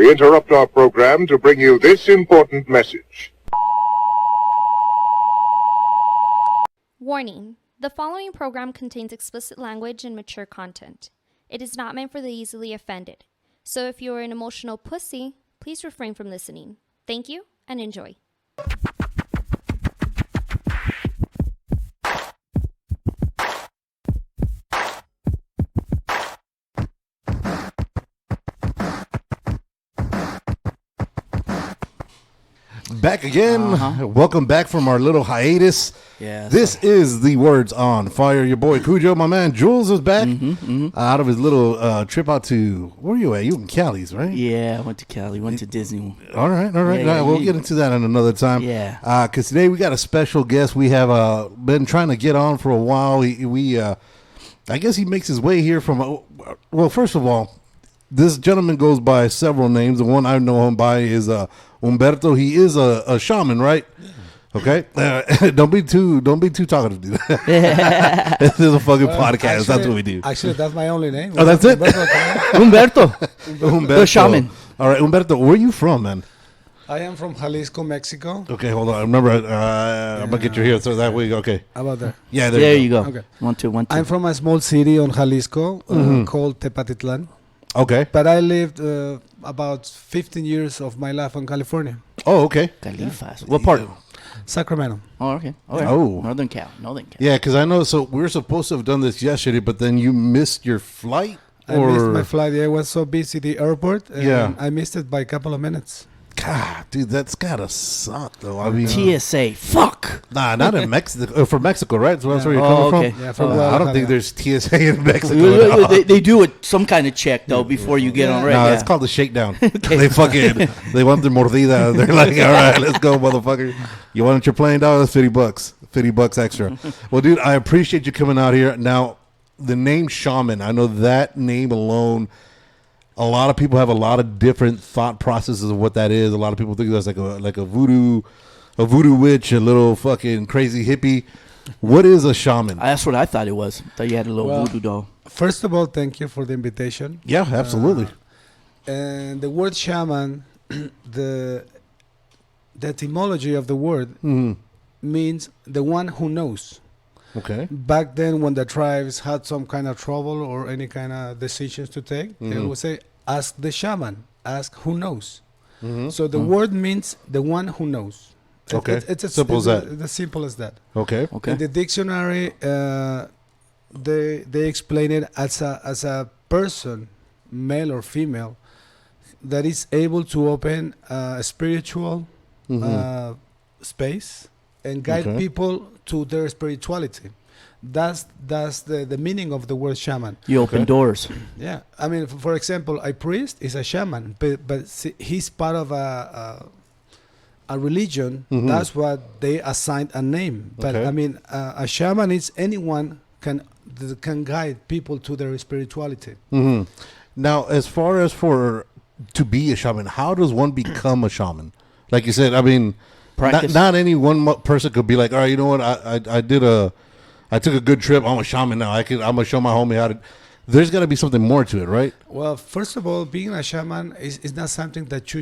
We interrupt our program to bring you this important message. Warning: the following program contains explicit language and mature content. It is not meant for the easily offended. So if you are an emotional pussy, please refrain from listening. Thank you and enjoy. Back again. Welcome back from our little hiatus. Yeah. This is the Words on Fire. Your boy Cujo, my man Jules is back out of his little trip out to, where are you at? You in Cali's, right? Yeah, I went to Cali, went to Disney. All right. Yeah, We'll get into that another time. Yeah. Because today we got a special guest we have been trying to get on for a while. I guess he makes his way here from, well, first of all, this gentleman goes by several names. The one I know him by is Humberto. He is a shaman, right? Okay. Don't be too talkative, dude. This is a fucking podcast. Actually, that's what we do. Actually, that's my only name. Oh, that's it? Humberto. The shaman. All right, Humberto, where are you from, man? I am from Jalisco, Mexico. Okay, hold on. Remember, I'm going to get you here, so that way, okay. How about that? Yeah, There you go. Okay. 1, 2, 1, 2. I'm from a small city on Jalisco called Tepatitlan. Okay. But I lived about 15 years of my life in California. Oh, okay. Califas. What part? Sacramento. Oh, okay. Oh. Northern Cal. Yeah, because I know, so we were supposed to have done this yesterday, but then you missed your flight? I missed my flight. Yeah, I was so busy at the airport. And Yeah. I missed it by a couple of minutes. God, dude, that's gotta suck, though. I mean, TSA. Fuck. nah, not in Mexico. From Mexico, right? So that's where you're Oh, coming okay. from? Yeah, from I don't Guadalajara. think there's TSA in Mexico. at all. They do some kind of check, though, before you get on, right? No, Yeah. it's called the shakedown. They want the mordida. They're like, all right, let's go, motherfucker. You want your plane, dog? That's $50. $50 extra. Well, dude, I appreciate you coming out here. Now, the name Shaman, I know that name alone, a lot of people have a lot of different thought processes of what that is. A lot of people think that's like a voodoo witch, a little fucking crazy hippie. What is a shaman? That's what I thought it was. Thought you had a little voodoo doll. First of all, thank you for the invitation. Yeah, absolutely. And the word shaman, the etymology of the word means the one who knows. Okay. Back then, when the tribes had some kind of trouble or any kind of decisions to take, they would say, ask the shaman, ask who knows. So the word means the one who knows. Okay. It's as Simple as that. It's as simple as that. Okay. In the dictionary, they explain it as a person, male or female, that is able to open a spiritual space and guide people to their spirituality. That's the meaning of the word shaman. You open doors. Yeah, I mean, for example, a priest is a shaman, but he's part of a religion. That's what they assigned a name. But Okay. I mean, a shaman is anyone that can guide people to their spirituality. Now, as far as to be a shaman, how does one become a shaman? Like you said, I mean, Practice. not any one person could be like, all right, you know what, I took a good trip. I'm a shaman now. I'm gonna show my homie how to. There's got to be something more to it, right? Well, first of all, being a shaman is not something that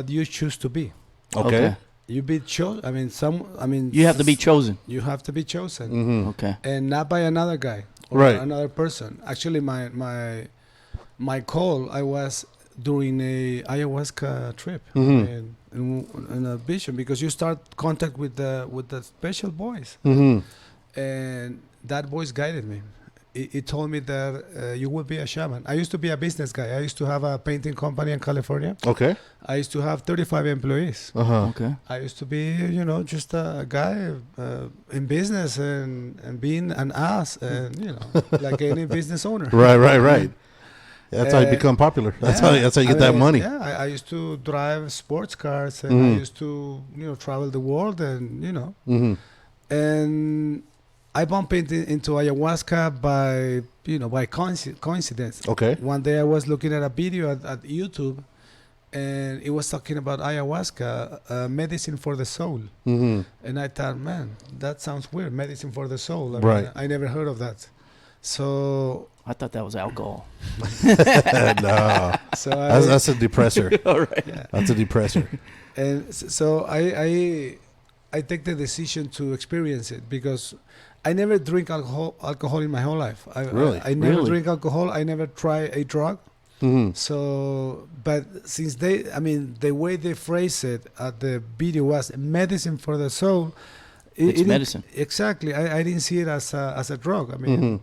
you choose to be. Okay. You be chosen. You have to be chosen. You have to be chosen, Okay. and not by another guy or Right. another person. Actually, my call, I was during a ayahuasca trip in a vision, because you start contact with the special voice, and that voice guided me. It told me that you will be a shaman. I used to be a business guy. I used to have a painting company in California. Okay. I used to have 35 employees. Okay. I used to be, just a guy in business and being an ass, and like any business owner. Right. That's how you become popular. That's how you get that money. Yeah, I used to drive sports cars, and I used to travel the world, and and I bumped into ayahuasca by coincidence. Okay. One day I was looking at a video at YouTube, and it was talking about ayahuasca, medicine for the soul. And I thought, man, that sounds weird, medicine for the soul. I mean, Right. I never heard of that. So I thought that was alcohol. No, So that's a depressor. All right. yeah. That's a depressor. And so I take the decision to experience it because I never drink alcohol in my whole life. Really? I never Really? drink alcohol. I never try a drug. Mm-hmm. So, but since the way they phrase it at the video was medicine for the soul. It's medicine. Exactly. I didn't see it as a drug. I mean,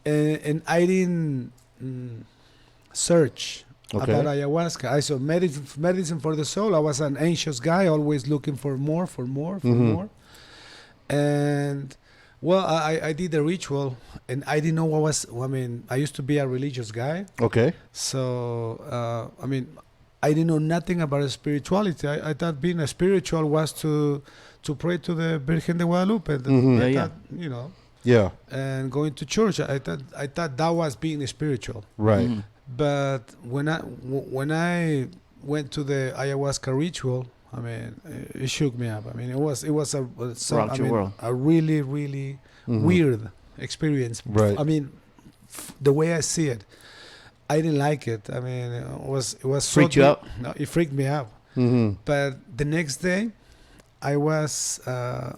and I didn't search Okay. about ayahuasca. I saw medicine for the soul. I was an anxious guy, always looking for more. And well, I did the ritual, and I didn't know what was. I mean, I used to be a religious guy, Okay. so I mean, I didn't know nothing about spirituality. I thought being a spiritual was to pray to the Virgen de Guadalupe. Mhm. I Yeah, thought, you know, Yeah. and going to church. I thought that was being spiritual. Right. Mhm. But when I went to the ayahuasca ritual, I mean, it shook me up. I mean, it was Rocked your world. a really Mhm. weird experience. Right. I mean, the way I see it, I didn't like it. I mean, it was so Freaked you out? No, it freaked me out. Mm-hmm. But the next day, I was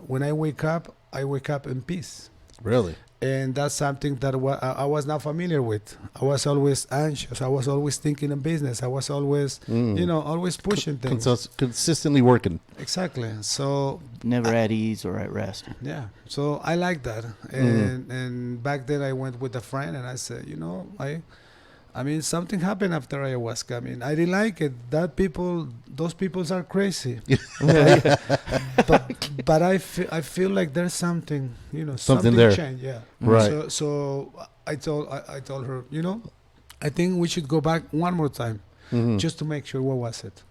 when I wake up in peace. Really? And that's something that I was not familiar with. I was always anxious. I was always thinking of business. I was always, always pushing things. Consistently working. Exactly. So Never at ease or at rest. yeah. So I like that. And back then I went with a friend and I said, I mean, something happened after ayahuasca. I mean, I didn't like it. Those people are crazy. but I feel like there's something, Something there. changed. Yeah. Right. So I told her, I think we should go back one more time Mhm. just to make sure what was it.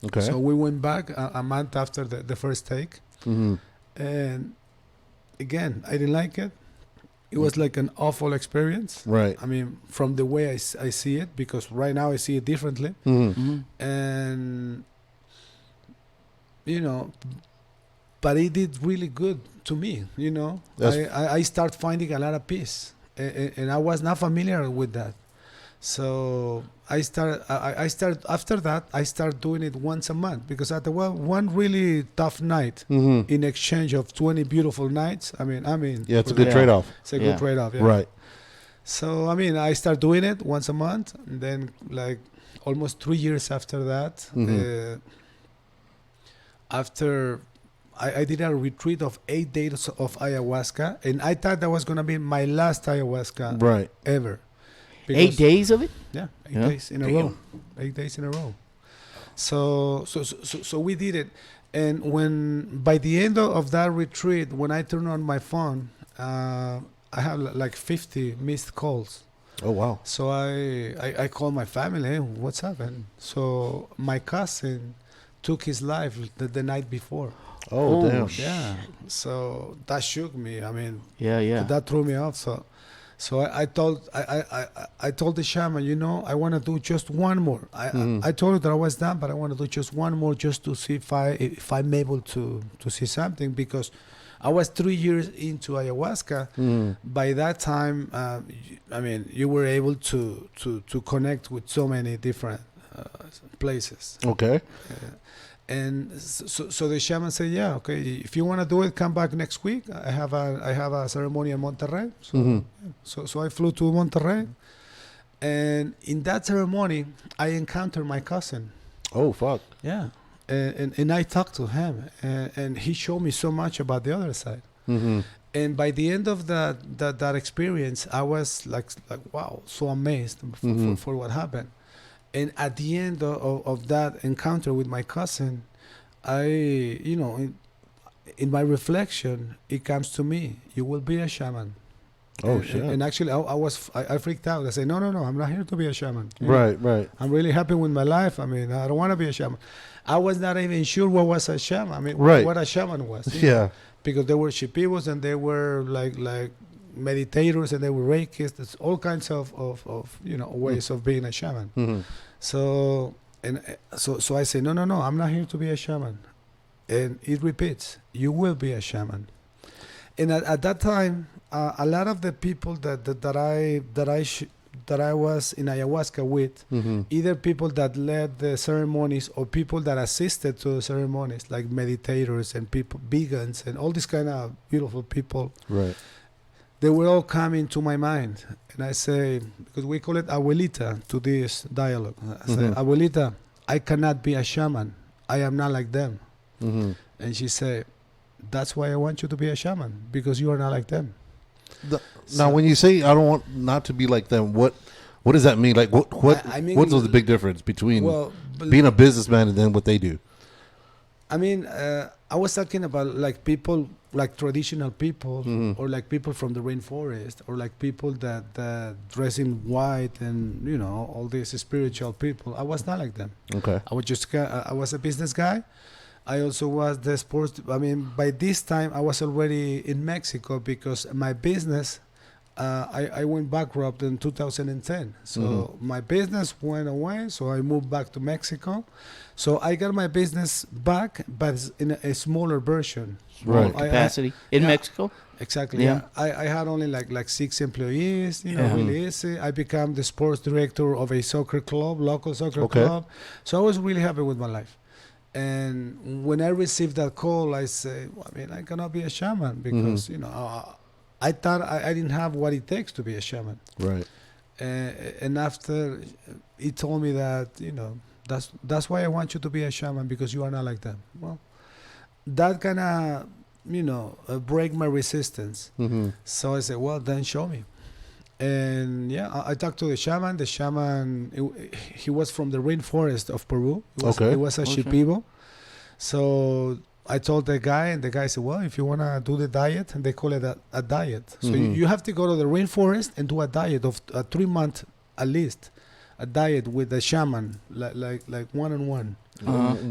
Okay. So we went back a month after the first take, Mm-hmm. and again, I didn't like it. It was like an awful experience. Right. I mean, from the way I see it, because right now I see it differently. Mm-hmm. Mm-hmm. And, but it did really good to me, That's- I start finding a lot of peace. And I was not familiar with that. So I start after that, I start doing it once a month because after one really tough night, Mm-hmm. in exchange of 20 beautiful nights, I mean, Yeah, it's a good Yeah. trade-off. it's a Yeah. good trade-off. Yeah. Right. So, I mean, I start doing it once a month. And then, like, almost 3 years after that, Mhm. after I did a retreat of 8 days of ayahuasca. And I thought that was going to be my last ayahuasca Right. ever. 8 days of it? Yeah, 8 Yeah. days in a Damn. row. 8 days in a row. So we did it. And when, by the end of that retreat, when I turned on my phone, I have like 50 missed calls. Oh, wow. So I called my family, hey, what's happened? So my cousin took his life the night before. Oh, Oh, damn. Yeah. So that shook me. I mean, Yeah. that threw me off. So I told the shaman, I want to do just one more. I told her that I was done, but I want to do just one more, just to see if I'm able to see something, because I was 3 years into ayahuasca. Mm-hmm. By that time, I mean, you were able to connect with so many different places. Okay. And so the shaman said, yeah, okay, if you want to do it, come back next week. I have a ceremony in Monterrey. So, Mhm. so I flew to Monterrey. And in that ceremony, I encountered my cousin. Oh, fuck. Yeah. And I talked to him. And he showed me so much about the other side. Mm-hmm. And by the end of that experience, I was like wow, so amazed for what happened. And at the end of that encounter with my cousin, in my reflection, it comes to me, you will be a shaman. Oh, shit. And actually, I freaked out. I said, no, I'm not here to be a shaman. You know? Right. I'm really happy with my life. I mean, I don't want to be a shaman. I was not even sure what was a shaman. I mean, Right. what a shaman was. You know? Yeah. Because there were shipibos and there were like meditators and there were reikis. There's all kinds of ways of being a shaman. Mm-hmm. So I say, no, I'm not here to be a shaman. And it repeats, you will be a shaman. And at that time, a lot of the people that that I was in ayahuasca with, either people that led the ceremonies or people that assisted to the ceremonies, like meditators and people, vegans, and all these kind of beautiful people. Right. They were all coming to my mind. And I say, because we call it abuelita to this dialogue. I say, abuelita, I cannot be a shaman. I am not like them. And she said, that's why I want you to be a shaman, because you are not like them. Now, when you say I don't want not to be like them, what does that mean? Like, I mean, what's the big difference between being a businessman and then what they do? I mean, I was talking about like people, like traditional people, or like people from the rainforest, or like people that dress in white, and you know, all these spiritual people. I was not like them. Okay. I was a business guy. I also was the sports. I mean, by this time I was already in Mexico because my business. I went bankrupt in 2010. So my business went away. So I moved back to Mexico. So I got my business back, but it's in a smaller version. Right. Capacity in Mexico. Exactly. Yeah. I had only like 6 employees. You know, really easy. I became the sports director of a soccer club, local soccer club. So I was really happy with my life. And when I received that call, I say, well, I mean, I cannot be a shaman because you know. I thought I didn't have what it takes to be a shaman. Right. And after he told me that, you know, that's why I want you to be a shaman, because you are not like them. Well, that kind of, you know, break my resistance. So I said, well, then show me. And yeah, I talked to the shaman. The shaman, he was from the rainforest of Peru. He was a Shipibo. So I told the guy, and the guy said, well, if you want to do the diet, and they call it a diet. So you have to go to the rainforest and do a diet of 3 months at least, a diet with the shaman, like one-on-one.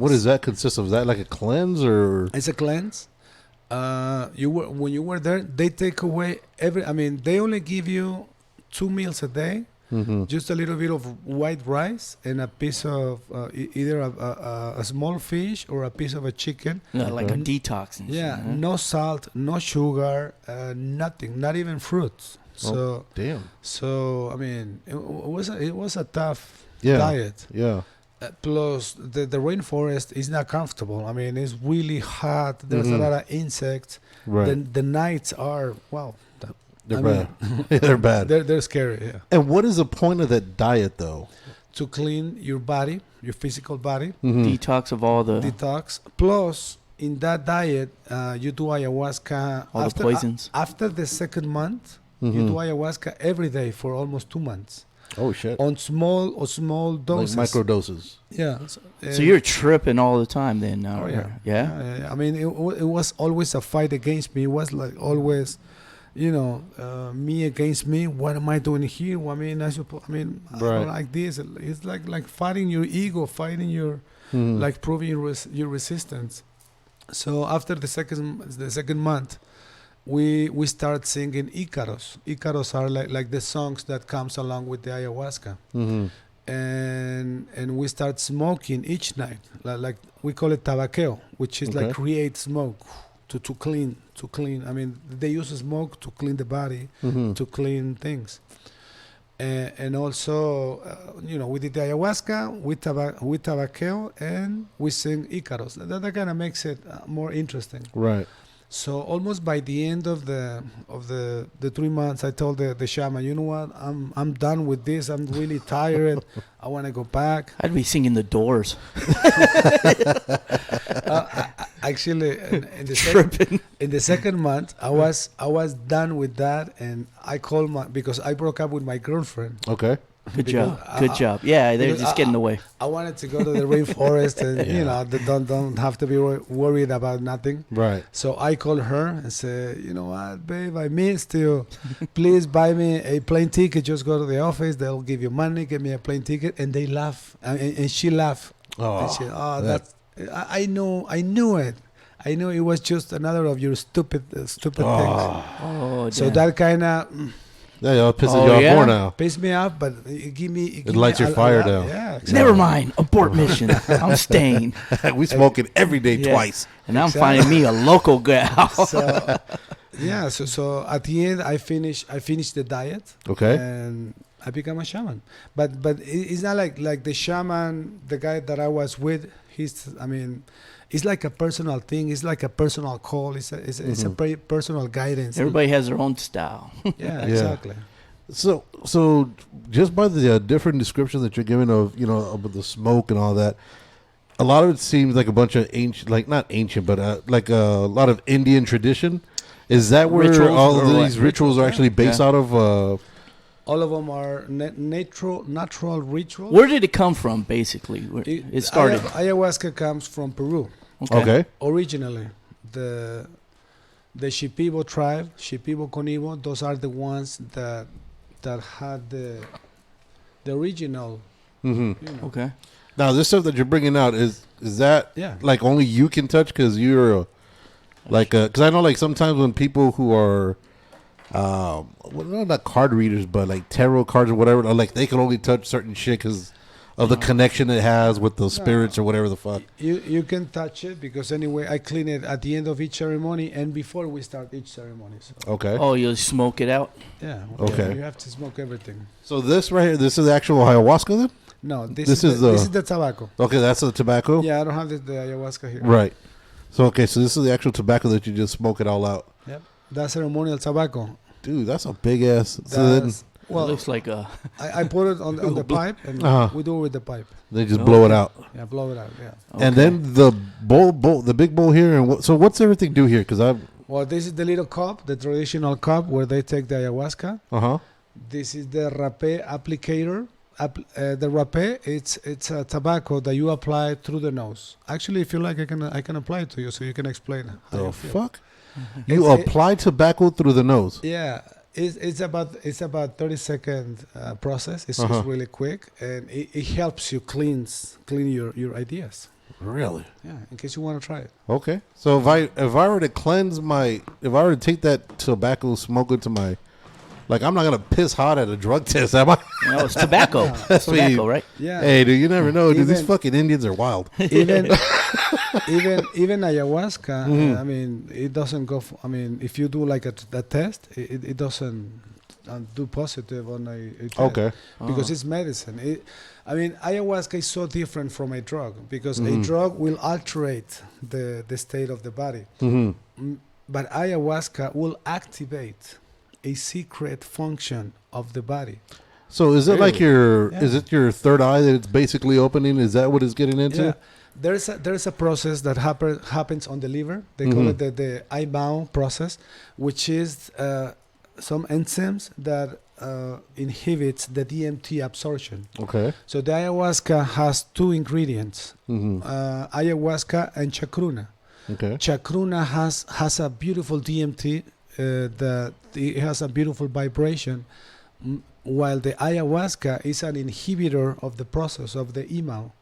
What does that consist of? Is that like a cleanse or? It's a cleanse. When you were there, they take away they only give you 2 meals a day. Just a little bit of white rice and a piece of either a small fish or a piece of a chicken. Like a detox. No salt, no sugar, nothing, not even fruits. So damn. So I mean, it was a tough diet. Yeah. Plus the rainforest is not comfortable. I mean, it's really hot. There's a lot of insects. Right. The nights are They're bad. They're bad. They're scary. Yeah. And what is the point of that diet, though? To clean your body, your physical body. Detox of all the detox. Plus, in that diet, you do ayahuasca. All the poisons. After the second month, you do ayahuasca every day for almost 2 months. Oh shit! On small doses. Like micro doses. Yeah. So you're tripping all the time then? Yeah. I mean, it was always a fight against me. It was like always. You know, me against me. What am I doing here? I mean, I don't like this. It's like fighting your ego, fighting your, like proving your resistance. So after the second month, we start singing Icaros. Icaros are like the songs that comes along with the ayahuasca, and we start smoking each night. Like we call it tabaqueo, which is like create smoke. To clean. I mean, they use smoke to clean the body, to clean things. And also, you know, we did the ayahuasca with tabaqueo, and we sing Icaros. That kind of makes it more interesting. Right. So almost by the end of the 3 months, I told the shaman, you know what, I'm done with this. I'm really tired. I want to go back. I'd be singing The Doors. Actually, in the second month, I was done with that, and I called because I broke up with my girlfriend. Okay. Good job. Yeah, they're just getting away. I wanted to go to the rainforest and you know, don't have to be worried about nothing. Right. So I called her and said, you know what, babe, I missed you. Please buy me a plane ticket. Just go to the office. They'll give you money. Give me a plane ticket. And they laugh. And she laughed. Oh, and she said, that's. I knew it. I knew it was just another of your stupid things. Oh, so that kind of. Yeah, it pisses you off more now. Piss me off, but it lights your fire down. Yeah, exactly. Never mind. Abort mission. I'm staying. We smoke it every day twice. And I'm finding me a local gal. So at the end, I finished the diet. Okay. And I become a shaman. But it's not like the shaman, the guy that I was with. It's like a personal thing. It's like a personal call. It's a very personal guidance. Everybody has their own style. Yeah, exactly. So just by the different descriptions that you're giving of of the smoke and all that, a lot of it seems like a bunch of ancient, like not ancient, but like a lot of Indian tradition. Is that where Rituals all or of what? these rituals are actually based out of? All of them are natural rituals. Where did it come from, basically? Where it started? Ayahuasca comes from Peru. Okay. Originally, the Shipibo tribe, Shipibo Conibo, those are the ones that had the original. Mm-hmm. Okay. Now, this stuff that you're bringing out is that like only you can touch because you're because I know like sometimes when people who are not card readers but like tarot cards or whatever, like they can only touch certain shit because of the connection it has with the spirits or whatever the fuck. You can touch it because anyway I clean it at the end of each ceremony and before we start each ceremony. So. Okay. Oh, you'll smoke it out? Yeah. Okay. You have to smoke everything. So this right here, this is actual ayahuasca then? No, this is the tobacco. Okay, that's the tobacco? Yeah, I don't have the ayahuasca here. Right. So, okay, so this is the actual tobacco that you just smoke it all out. Yep. That's ceremonial tobacco. Dude, that's a big ass. Well, it looks like a... I put it on the pipe and we do it with the pipe. They just blow it out. Yeah, blow it out, yeah. Okay. And then the the big bowl here, and so what's everything do here? Because Well, this is the little cup, the traditional cup where they take the ayahuasca. Uh-huh. This is the rapé applicator. The rapé, it's a tobacco that you apply through the nose. Actually, if you like, I can apply it to you so you can explain how you feel. Fuck? You apply tobacco through the nose? Yeah, it's about 30-second process. It's just really quick, and it helps you clean your ideas. Really? Yeah, in case you want to try it. Okay. So if I were to if I were to take that tobacco smoke into my, like, I'm not gonna piss hot at a drug test, am I? No, it's tobacco. It's tobacco, right? Yeah. Hey, dude, you never know, dude. These fucking Indians are wild. Even ayahuasca. I mean, it doesn't go. If you do like a test, it doesn't do positive on a test. Okay. Because it's medicine. Ayahuasca is so different from a drug because a drug will alterate the state of the body. But ayahuasca will activate a secret function of the body. So is it like is it your third eye that it's basically opening? Is that what it's getting into? Yeah. There's a process that happens on the liver. They call it the Ayahuasca process, which is some enzymes that inhibits the DMT absorption. Okay. So the ayahuasca has two ingredients, ayahuasca and chacruna. Okay. Chacruna has a beautiful DMT that it has a beautiful vibration, while the ayahuasca is an inhibitor of the process of the email.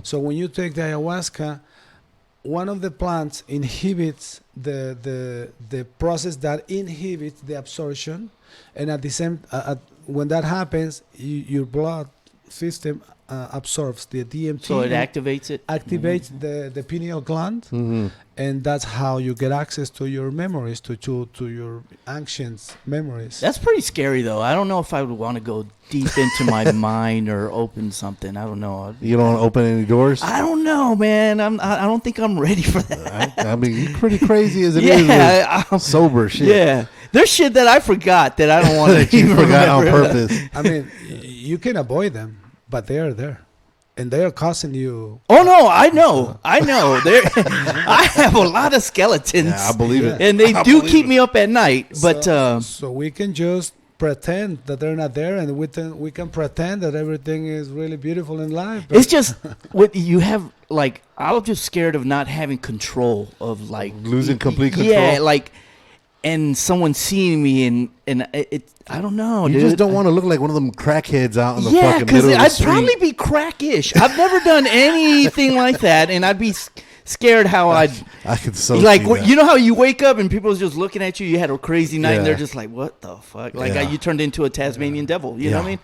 So when you take the ayahuasca, one of the plants inhibits the process that inhibits the absorption, and at the same when that happens, your blood system absorbs the DMT. So it activates it? Activates the pineal gland, and that's how you get access to your memories, to your ancient memories. That's pretty scary, though. I don't know if I would want to go deep into my mind or open something. I don't know. You don't want to open any doors? I don't know, man. I don't think I'm ready for that. I mean, you're pretty crazy as it is. Yeah, Sober shit. Yeah. There's shit that I forgot that I don't want to you even forgot on remember. purpose. I mean, you can avoid them, but they are there, and they are causing you. Oh no, I know. I have a lot of skeletons. Yeah, I believe it. And they do keep me up at night. But So we can just pretend that they're not there, and we can pretend that everything is really beautiful in life. But it's just what you have. Like, I'm just scared of not having control of, like, losing complete control. Yeah, like, and someone seeing me and it. I don't know. You dude. just don't want to look like one of them crackheads out in the Yeah, fucking middle of the I'd street. probably be crackish. I've never done anything like that, and I'd be scared how I could so like see that. you know how you wake up and people's just looking at you. You had a crazy night, and they're Yeah. just like, "What the fuck?" Like Yeah. you turned into a Tasmanian devil. You know what I Yeah. mean?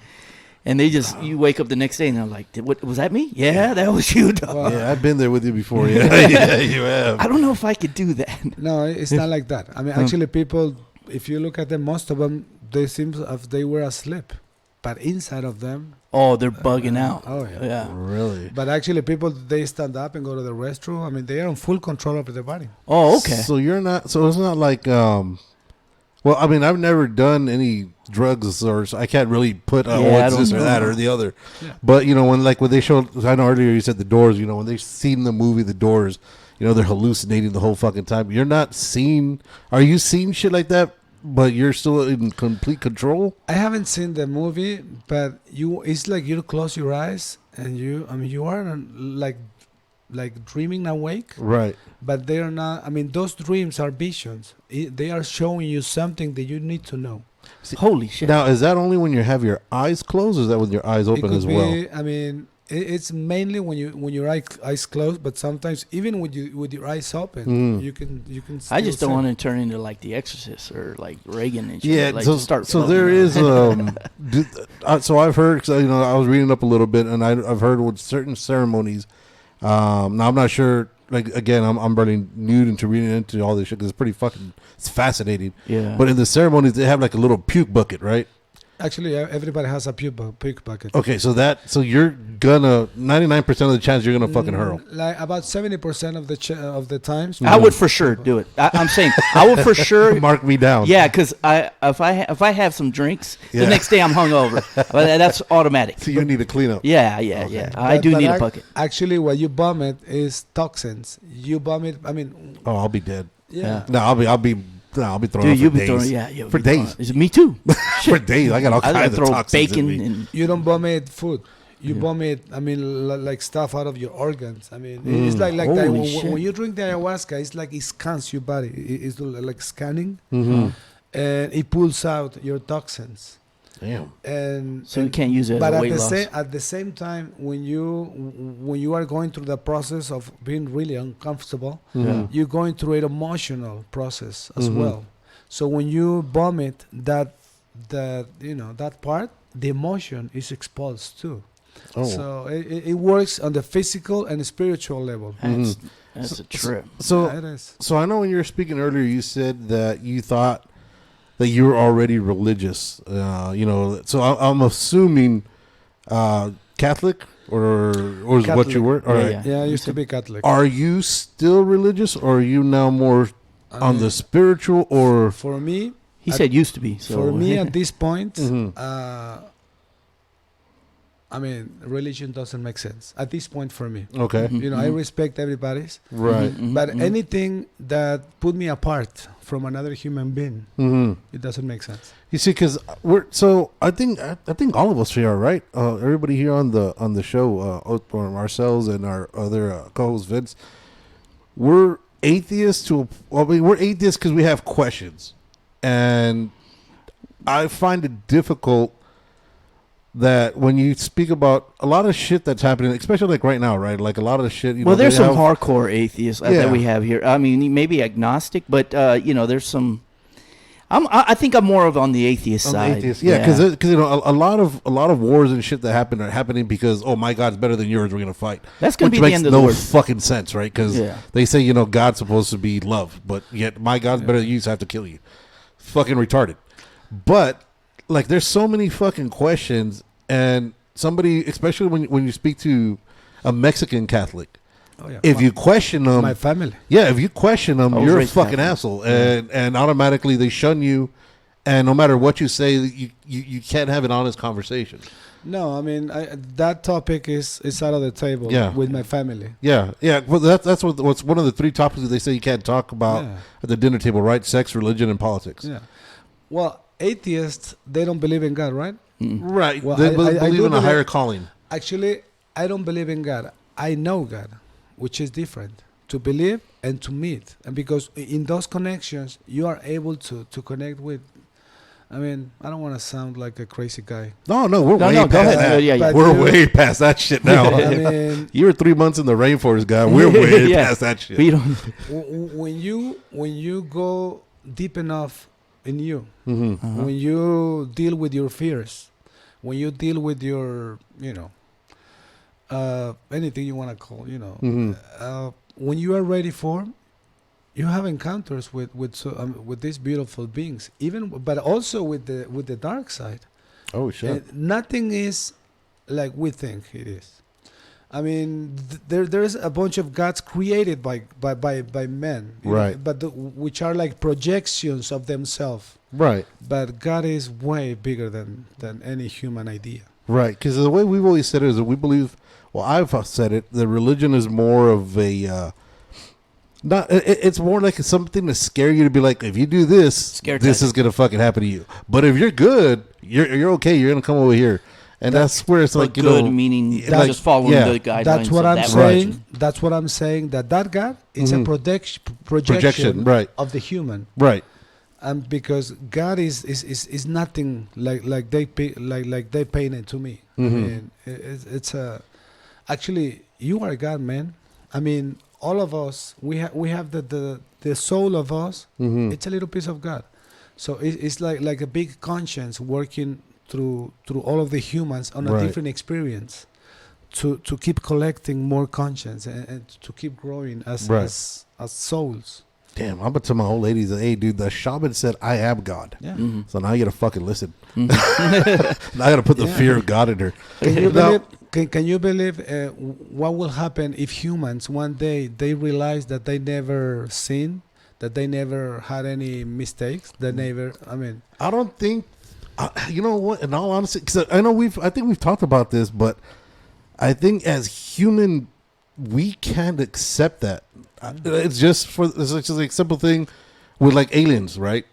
And they just you wake up the next day and they're like, "What was that me? Yeah, that was you, dog." Yeah, I've been there with you before. Yeah, yeah, you have. I don't know if I could do that. no, it's not like that. I mean, actually, people, if you look at them, most of them, they seem as if they were asleep. but inside of them, Oh, they're bugging out. oh yeah. Yeah. Really? But actually, people they stand up and go to the restroom. I mean, they are in full control of their body. Oh, okay. So you're not. So it's not like. Well, I mean, I've never done any drugs, or so I can't really put Yeah, I what's don't this or know. that or the other. Yeah. But you know, when they showed, I know earlier you said The Doors. You know, when they seen the movie The Doors, you know, they're hallucinating the whole fucking time. You're not seeing. Are you seeing shit like that? But you're still in complete control. I haven't seen the movie, but it's like you close your eyes and you are like dreaming awake, Right. but they are not. I mean, those dreams are visions. They are showing you something that you need to know. Holy shit. Now, is that only when you have your eyes closed, or is that with your eyes It open could as well? be. I mean, it's mainly when your eyes closed, but sometimes even with your eyes open, you can. I just still don't see. want to turn into like The Exorcist or like Reagan and shit. Yeah, like so, to start so floating there around. is so I've heard, so, you know, I was reading up a little bit, and I've heard with certain ceremonies. Now I'm not sure. Like again, I'm really new into reading into all this shit because it's fascinating. Yeah. But in the ceremonies, they have like a little puke bucket, right? Actually, everybody has a puke bucket. Okay, so you're gonna 99% of the chance you're gonna fucking hurl. Like about 70% of the times. I would for sure do it. I'm saying I would for sure. Mark me down. Yeah, because if I have some drinks, Yeah. the next day I'm hungover. But that's automatic. So you need to clean up. Yeah. I do need a bucket. Actually, what you vomit is toxins. You vomit. I mean, Oh, I'll be dead. yeah. No, I'll be throwing Dude, up you'll for be days. throwing, yeah, For days. Is it me too? For days. I got all I kinds of throw toxins bacon in me. and You don't vomit food. You Yeah. vomit. I mean, like stuff out of your organs. I mean, it's like that. Holy When, shit. when you drink the ayahuasca, it's like it scans your body. It's like scanning, Mm-hmm. and it pulls out your toxins. Damn. And so you can't use it as but a at weight the loss. same at the same time, when you are going through the process of being really uncomfortable, Mhm. you're going through an emotional process as Mhm. well. So when you vomit, that part, the emotion is expulsed too. Oh. So it works on the physical and spiritual level. That's a trip. So Yeah, it is. So I know when you were speaking earlier, you said that you thought that you were already religious. You know, so I'm assuming Catholic or is what Catholic. you were. All Yeah, right. yeah. Yeah, I used to be Catholic. Are you still religious, or are you now more on the spiritual? Or For me, He said used to be. So for me at this point, Mhm. I mean, religion doesn't make sense at this point for me. okay, Mhm. You know, I respect everybody's, right? Mhm, but mhm. anything that put me apart from another human being, Mm-hmm. it doesn't make sense. You see, because I think all of us here are right. Everybody here on the show, or ourselves and our other co-host Vince, we're atheists we're atheists because we have questions, and I find it difficult that when you speak about a lot of shit that's happening, especially like right now, right? Like a lot of the shit. You Well, know, there's they some have- hardcore atheists Yeah. that we have here. I mean, maybe agnostic, but you know, there's some. I think I'm more of on the atheist I'm side. atheist. Yeah, because you know a lot of wars and shit that happen are happening because my God's better than yours. We're gonna fight. That's gonna Which be the makes end of no the world. fucking sense, right? Because Yeah. they say God's supposed to be love, but yet my God's better than you, so I have to kill you. Fucking retarded. But like, there's so many fucking questions, and somebody, especially when you speak to a Mexican Catholic, Oh yeah. if you question them, my family. yeah, if you question them, I was you're a raised fucking Catholic. asshole, and automatically they shun you, and no matter what you say, you can't have an honest conversation. No, I mean that topic is out of the table. Yeah. With my family. Yeah, yeah. Well, that's what's one of the three topics that they say you can't talk about Yeah. at the dinner table, right? Sex, religion, and politics. Yeah. Well, atheists, they don't believe in God, right? Right. Well, they I believe do in a believe- higher calling. Actually, I don't believe in God. I know God, which is different. To believe and to meet, and because in those connections you are able to connect with. I mean, I don't want to sound like a crazy guy. No, we're No, way no, go past ahead. that. Yeah, yeah. But We're you- way past that shit now. I mean, You were 3 months in the rainforest, guy. We're way Yeah. past that shit. But you don't. when you go deep enough in you, Mm-hmm. Uh-huh. when you deal with your fears, when you deal with your, anything you want to call, Mhm. When you are ready for, you have encounters with these beautiful beings, but also with the dark side. Oh shit. Nothing is like we think it is. I mean, there's a bunch of gods created by men, you know, Right. but which are like projections of themselves. Right. But God is way bigger than any human idea. Right. Because the way we've always said it is that we believe. Well, I've said it. The religion is more of a. Not. It's more like something to scare you to be like, if you do this, Scare this tactic. is gonna fucking happen to you. But if you're good, you're okay. You're gonna come over here, and that's where it's But like, you good know, meaning like, just following yeah. the guidelines. That's what of I'm that saying. religion. That's what I'm saying. That God is a Mhm. projection Right. of the human. Right. Because God is nothing like they painted to me. I Mhm. mean, it's a actually you are God, man. I mean, all of us we have the soul of us. Mhm. It's a little piece of God. So it's like a big conscience working through all of the humans on a Right. different experience to keep collecting more conscience and to keep growing as Right. as souls. Damn, I'm gonna tell my old ladies that, hey, dude, the shaman said I am God. Yeah. Mhm. So now you gotta fucking listen. Mhm. Now I gotta put the Yeah. fear of God in her. Can you Now- believe? Can you believe what will happen if humans one day they realize that they never sinned, that they never had any mistakes, that never? I mean, I don't think, you know what? In all honesty, because I know I think we've talked about this, but I think as human, we can't accept that. It's just a simple thing with like aliens, right?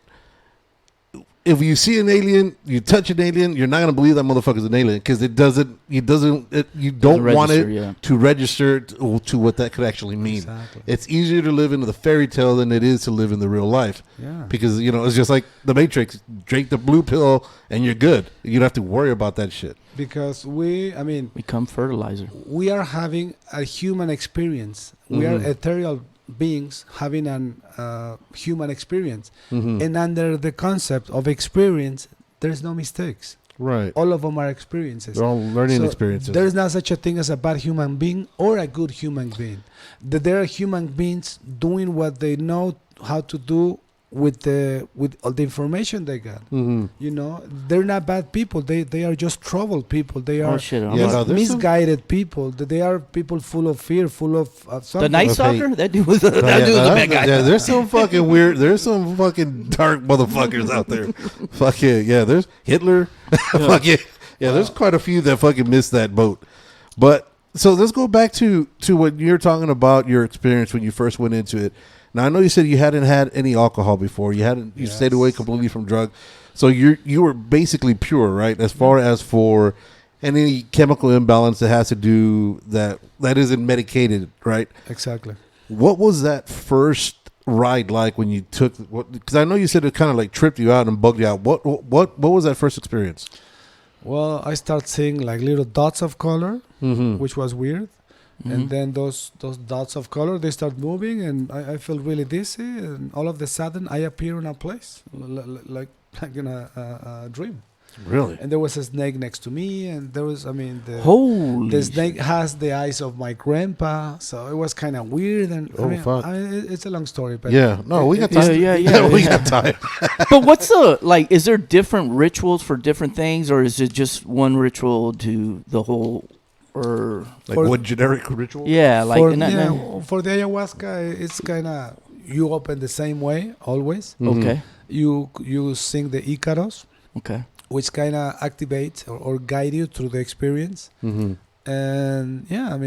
If you see an alien, you touch an alien, you're not gonna believe that motherfucker's an alien because you don't want register, it yeah. to register to what that could actually mean. exactly. It's easier to live in the fairy tale than it is to live in the real life. Yeah. Because, you know, it's just like the Matrix. Drink the blue pill and you're good. You don't have to worry about that shit. Because Become fertilizer. we are having a human experience. We Mhm. are ethereal beings having an human experience, Mhm. and under the concept of experience, there's no mistakes. Right. All of them are experiences. They're all learning So experiences. There's not such a thing as a bad human being or a good human being. That there are human beings doing what they know how to do with all the information they got. Mm-hmm. You know, they're not bad people. They are just troubled people. They Oh are shit! Yeah, no, there's some- misguided people. They are people full of fear, full of The something. Night Okay. Stalker? That dude was a bad guy. Yeah, there's some fucking weird. There's some fucking dark motherfuckers out there. Fuck yeah. There's Hitler. Fuck yeah. Yeah, there's quite a few that fucking missed that boat. But so let's go back to what you're talking about, your experience when you first went into it. Now I know you said you hadn't had any alcohol before. You stayed away completely from drugs. So you were basically pure, right? As far as for any chemical imbalance that has to do that isn't medicated, right? Exactly. What was that first ride like when you took? Because I know you said it kind of like tripped you out and bugged you out. What was that first experience? Well, I start seeing like little dots of color, Mm-hmm. which was weird. Mhm. And then those dots of color, they start moving, and I feel really dizzy. And all of a sudden, I appear in a place like in a dream. Really? And there was a snake next to me, and there was, Holy the snake has the eyes of my grandpa, so it was kind of weird. And Oh, fuck. it's a long story, but Yeah. No, we got it- time. Yeah, we yeah. got time. But what's is there different rituals for different things, or is it just one ritual to the whole, or Like For- one generic ritual? yeah, like for, and for the ayahuasca, it's kind of you open the same way always. Mhm. okay, You sing the Icaros, okay, which kind of activates or guide you through the experience. Mm-hmm. And yeah,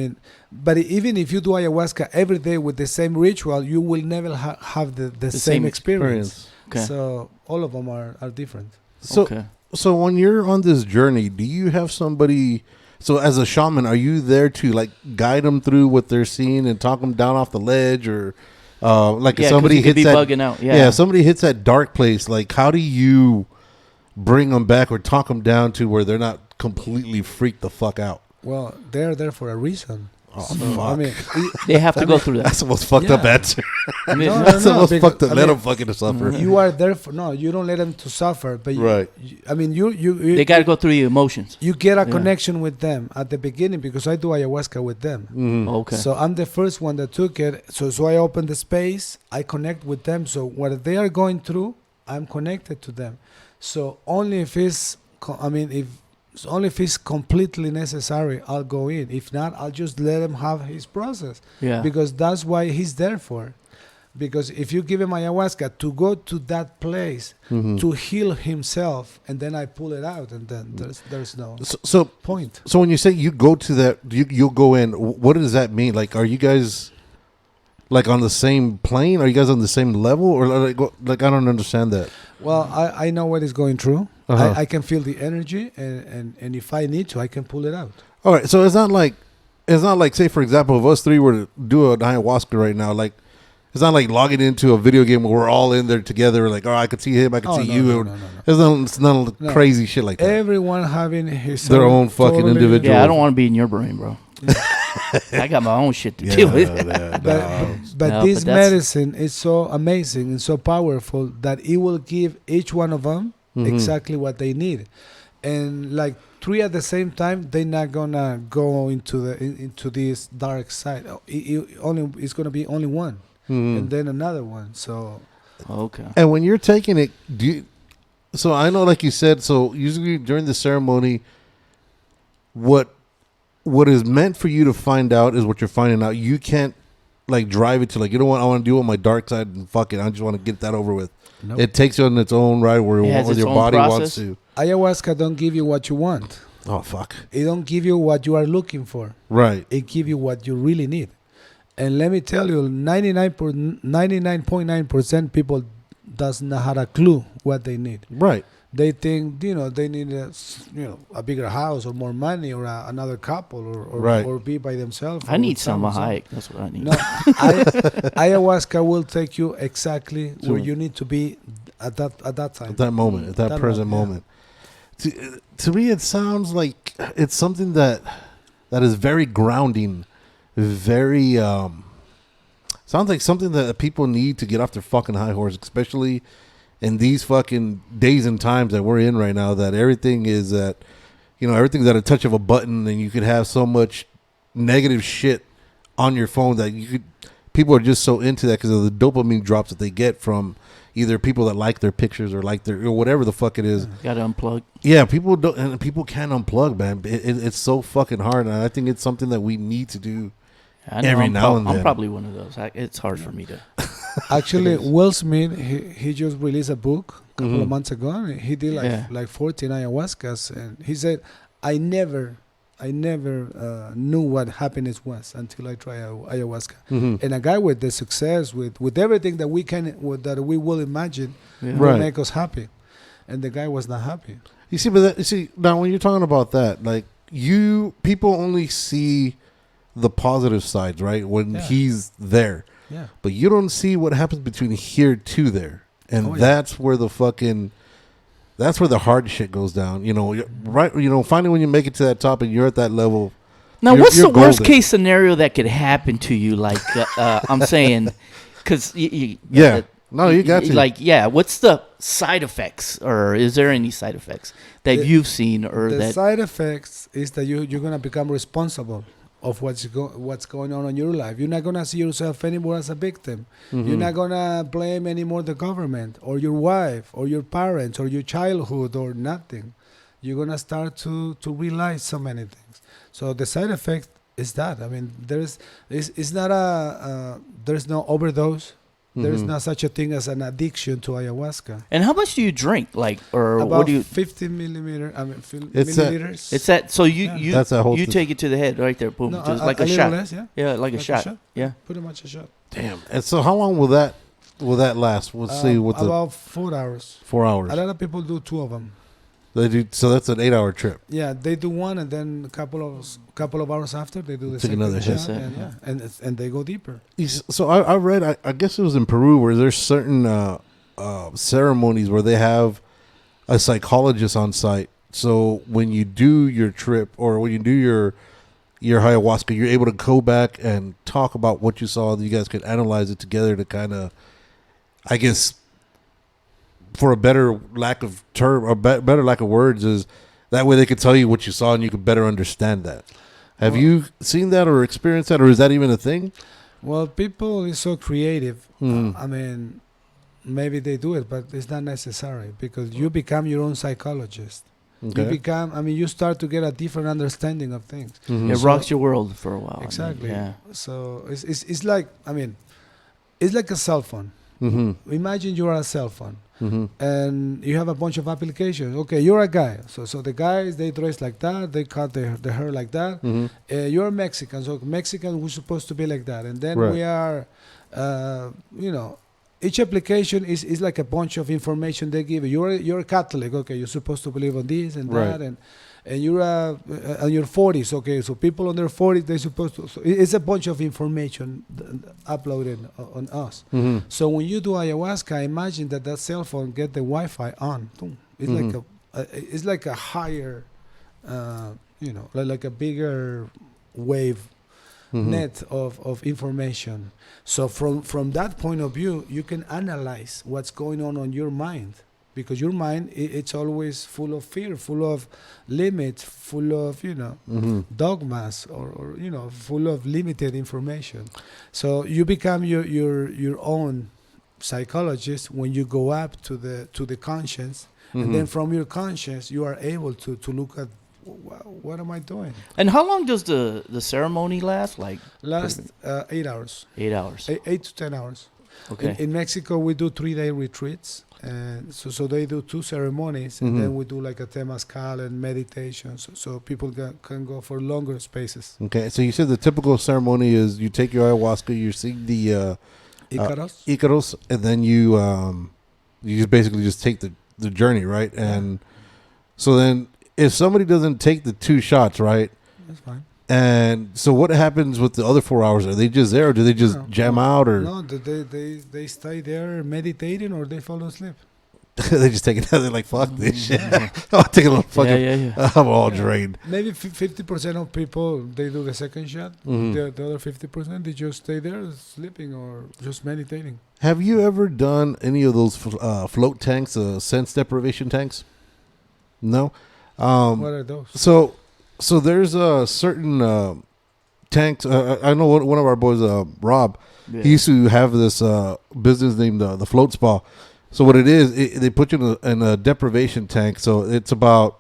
but even if you do ayahuasca every day with the same ritual, you will never have the same same experience. okay, So all of them are different. So okay. So when you're on this journey, do you have somebody? So as a shaman, are you there to like guide them through what they're seeing and talk them down off the ledge, or like Yeah, if 'cause somebody you could hits be that bugging out. yeah, if somebody hits that dark place, like how do you bring them back or talk them down to where they're not completely freaked the fuck out? Well, they're there for a reason. Oh, So, fuck. They have to go through that. That's the most fucked up Yeah. answer. I mean, No, That's the most because- fucked up. I Let mean- them fucking suffer. you are there for you don't let them to suffer, but Right. you they got to go through the emotions. you get a Yeah. connection with them at the beginning because I do ayahuasca with them. Mhm. Okay. So I'm the first one that took it. So I open the space, I connect with them. So what they are going through, I'm connected to them. So only if it's only if it's completely necessary, I'll go in. If not, I'll just let him have his process. Yeah. Because that's why he's there for. Because if you give him ayahuasca to go to that place to heal himself, and then I pull it out, and then there's no So point. So when you say you go to that, you'll go in. What does that mean? Like, are you guys like on the same plane? Are you guys on the same level, or like I don't understand that. Well, I know what is going through. Uh-huh. I can feel the energy, and if I need to, I can pull it out. All right, so it's not like say for example, if us three were to do an ayahuasca right now, like it's not like logging into a video game where we're all in there together. Like, oh, I could see him, I could see you. No. It's none No. crazy shit like that. Everyone having his Their own fucking individual. Yeah, I don't want to be in your brain, bro. I got my own shit to deal with. But this medicine is so amazing and so powerful that it will give each one of them exactly what they need. And like 3 at the same time, they're not gonna go into this dark side. It's gonna be only one, and then another one. So Okay. And when you're taking it, so I know, like you said, so usually during the ceremony, what is meant for you to find out is what you're finding out. You can't like drive it to like, you know what, I want to do on my dark side and fuck it, I just want to get that over with. Nope. It takes you on its own ride where your body wants to. Ayahuasca don't give you what you want. Oh fuck! It don't give you what you are looking for. Right. It give you what you really need. And let me tell you, 99.9% people does not have a clue what they need. Right. They think, they need a bigger house or more money or another couple or be by themselves. I need some hike. That's what I need. No, ayahuasca will take you exactly where you need to be at that time. At that moment, at that present moment. To me, it sounds like it's something that is very grounding, very sounds like something that people need to get off their fucking high horse, especially in these fucking days and times that we're in right now, that everything is everything's at a touch of a button, and you could have so much negative shit on your phone that people are just so into that because of the dopamine drops that they get from either people that like their pictures or like or whatever the fuck it is. Got to unplug. Yeah, people don't, and people can't unplug, man. It's so fucking hard, and I think it's something that we need to do every now and then. I'm probably one of those. It's hard for me to. Actually, Will Smith, he just released a book a couple of months ago. And he did like 14 ayahuascas, and he said, I never knew what happiness was until I tried ayahuasca. And a guy with the success, with everything that we will imagine, will make us happy, and the guy was not happy. You see, now when you're talking about that, like people only see the positive sides, right? When he's there. Yeah. But you don't see what happens between here to there. And that's where the hard shit goes down. Right? Finally when you make it to that top and you're at that level. Now, what's the worst case scenario that could happen to you? Like, I'm saying, because you got to. Like, what's the side effects, or is there any side effects that you've seen, or the side effects is that you're gonna become responsible of what's going on in your life. You're not gonna see yourself anymore as a victim. You're not gonna blame anymore the government or your wife or your parents or your childhood or nothing. You're gonna start to realize so many things. So the side effect is that. I mean, there's no overdose. There is not such a thing as an addiction to ayahuasca. And how much do you drink? Like, or about what do you? 50 milliliters. It's that. So you that's that whole you take it to the head right there, boom, no, just like a shot. Less, yeah, like a shot. Yeah, pretty much a shot. Damn. And so how long will that last? We'll see. About 4 hours. 4 hours. A lot of people do 2 of them. They do. So that's an 8-hour trip. Yeah, they do one, and then a couple of hours after they do the Take second another hit. shot, and they go deeper. So I read. I guess it was in Peru where there's certain ceremonies where they have a psychologist on site. So when you do your trip or when you do your ayahuasca, you're able to go back and talk about what you saw. You guys could analyze it together to kind of, I guess, for a better lack of term or better lack of words, is that way they could tell you what you saw and you could better understand that. Have you seen that or experienced that, or is that even a thing? Well, people is so creative. I mean, maybe they do it, but it's not necessary because you become your own psychologist. Okay. You become. I mean, you start to get a different understanding of things. Mm-hmm. It rocks your world for a while. Exactly. Yeah. So it's like, I mean, it's like a cell phone. Mm-hmm. Imagine you are a cell phone. Mm-hmm. And you have a bunch of applications. Okay, you're a guy. So the guys, they dress like that. They cut their hair like that. Mm-hmm. You're Mexican. So Mexican, we're supposed to be like that. And then Right. we are, each application is like a bunch of information they give you. You're Catholic. Okay, you're supposed to believe on this and Right. that. And you're in your 40s. Okay, so people under 40, they're supposed to. So it's a bunch of information uploaded on us. Mm-hmm. So when you do ayahuasca, imagine that cell phone get the Wi-Fi on. Boom. It's Mm-hmm. like a higher, like a bigger wave Mm-hmm. net of information. So from that point of view, you can analyze what's going on your mind, because your mind it's always full of fear, full of limits, full of Mm-hmm. dogmas, or full of limited information. So you become your own psychologist when you go up to the conscience, Mm-hmm. and then from your conscience you are able to look at what am I doing. And how long does the ceremony last? Like Last 8 hours, 8 hours. 8 to 10 hours. Okay. In Mexico, we do 3-day retreats, and so they do 2 ceremonies, and Mhm. then we do like a temazcal and meditation, so people can go for longer spaces. Okay, so you said the typical ceremony is you take your ayahuasca, you see the Icaros? Icaros, and then you just basically just take the journey, right? And so then if somebody doesn't take the 2 shots, right? That's fine. And so what happens with the other 4 hours? Are they just there, or do they just jam out, or No, they stay there meditating, or they fall asleep. they just take it out? They're like, fuck this shit. I'll take a little fucking. Yeah. I'm all drained. Maybe 50% of people, they do the second shot. Mhm. The other 50%, they just stay there sleeping or just meditating. Have you ever done any of those float tanks, sense deprivation tanks? No. What are those? So there's a certain tanks. I know one of our boys, Rob. Yeah. He used to have this business named the Float Spa. So what it is, they put you in a deprivation tank. So it's about,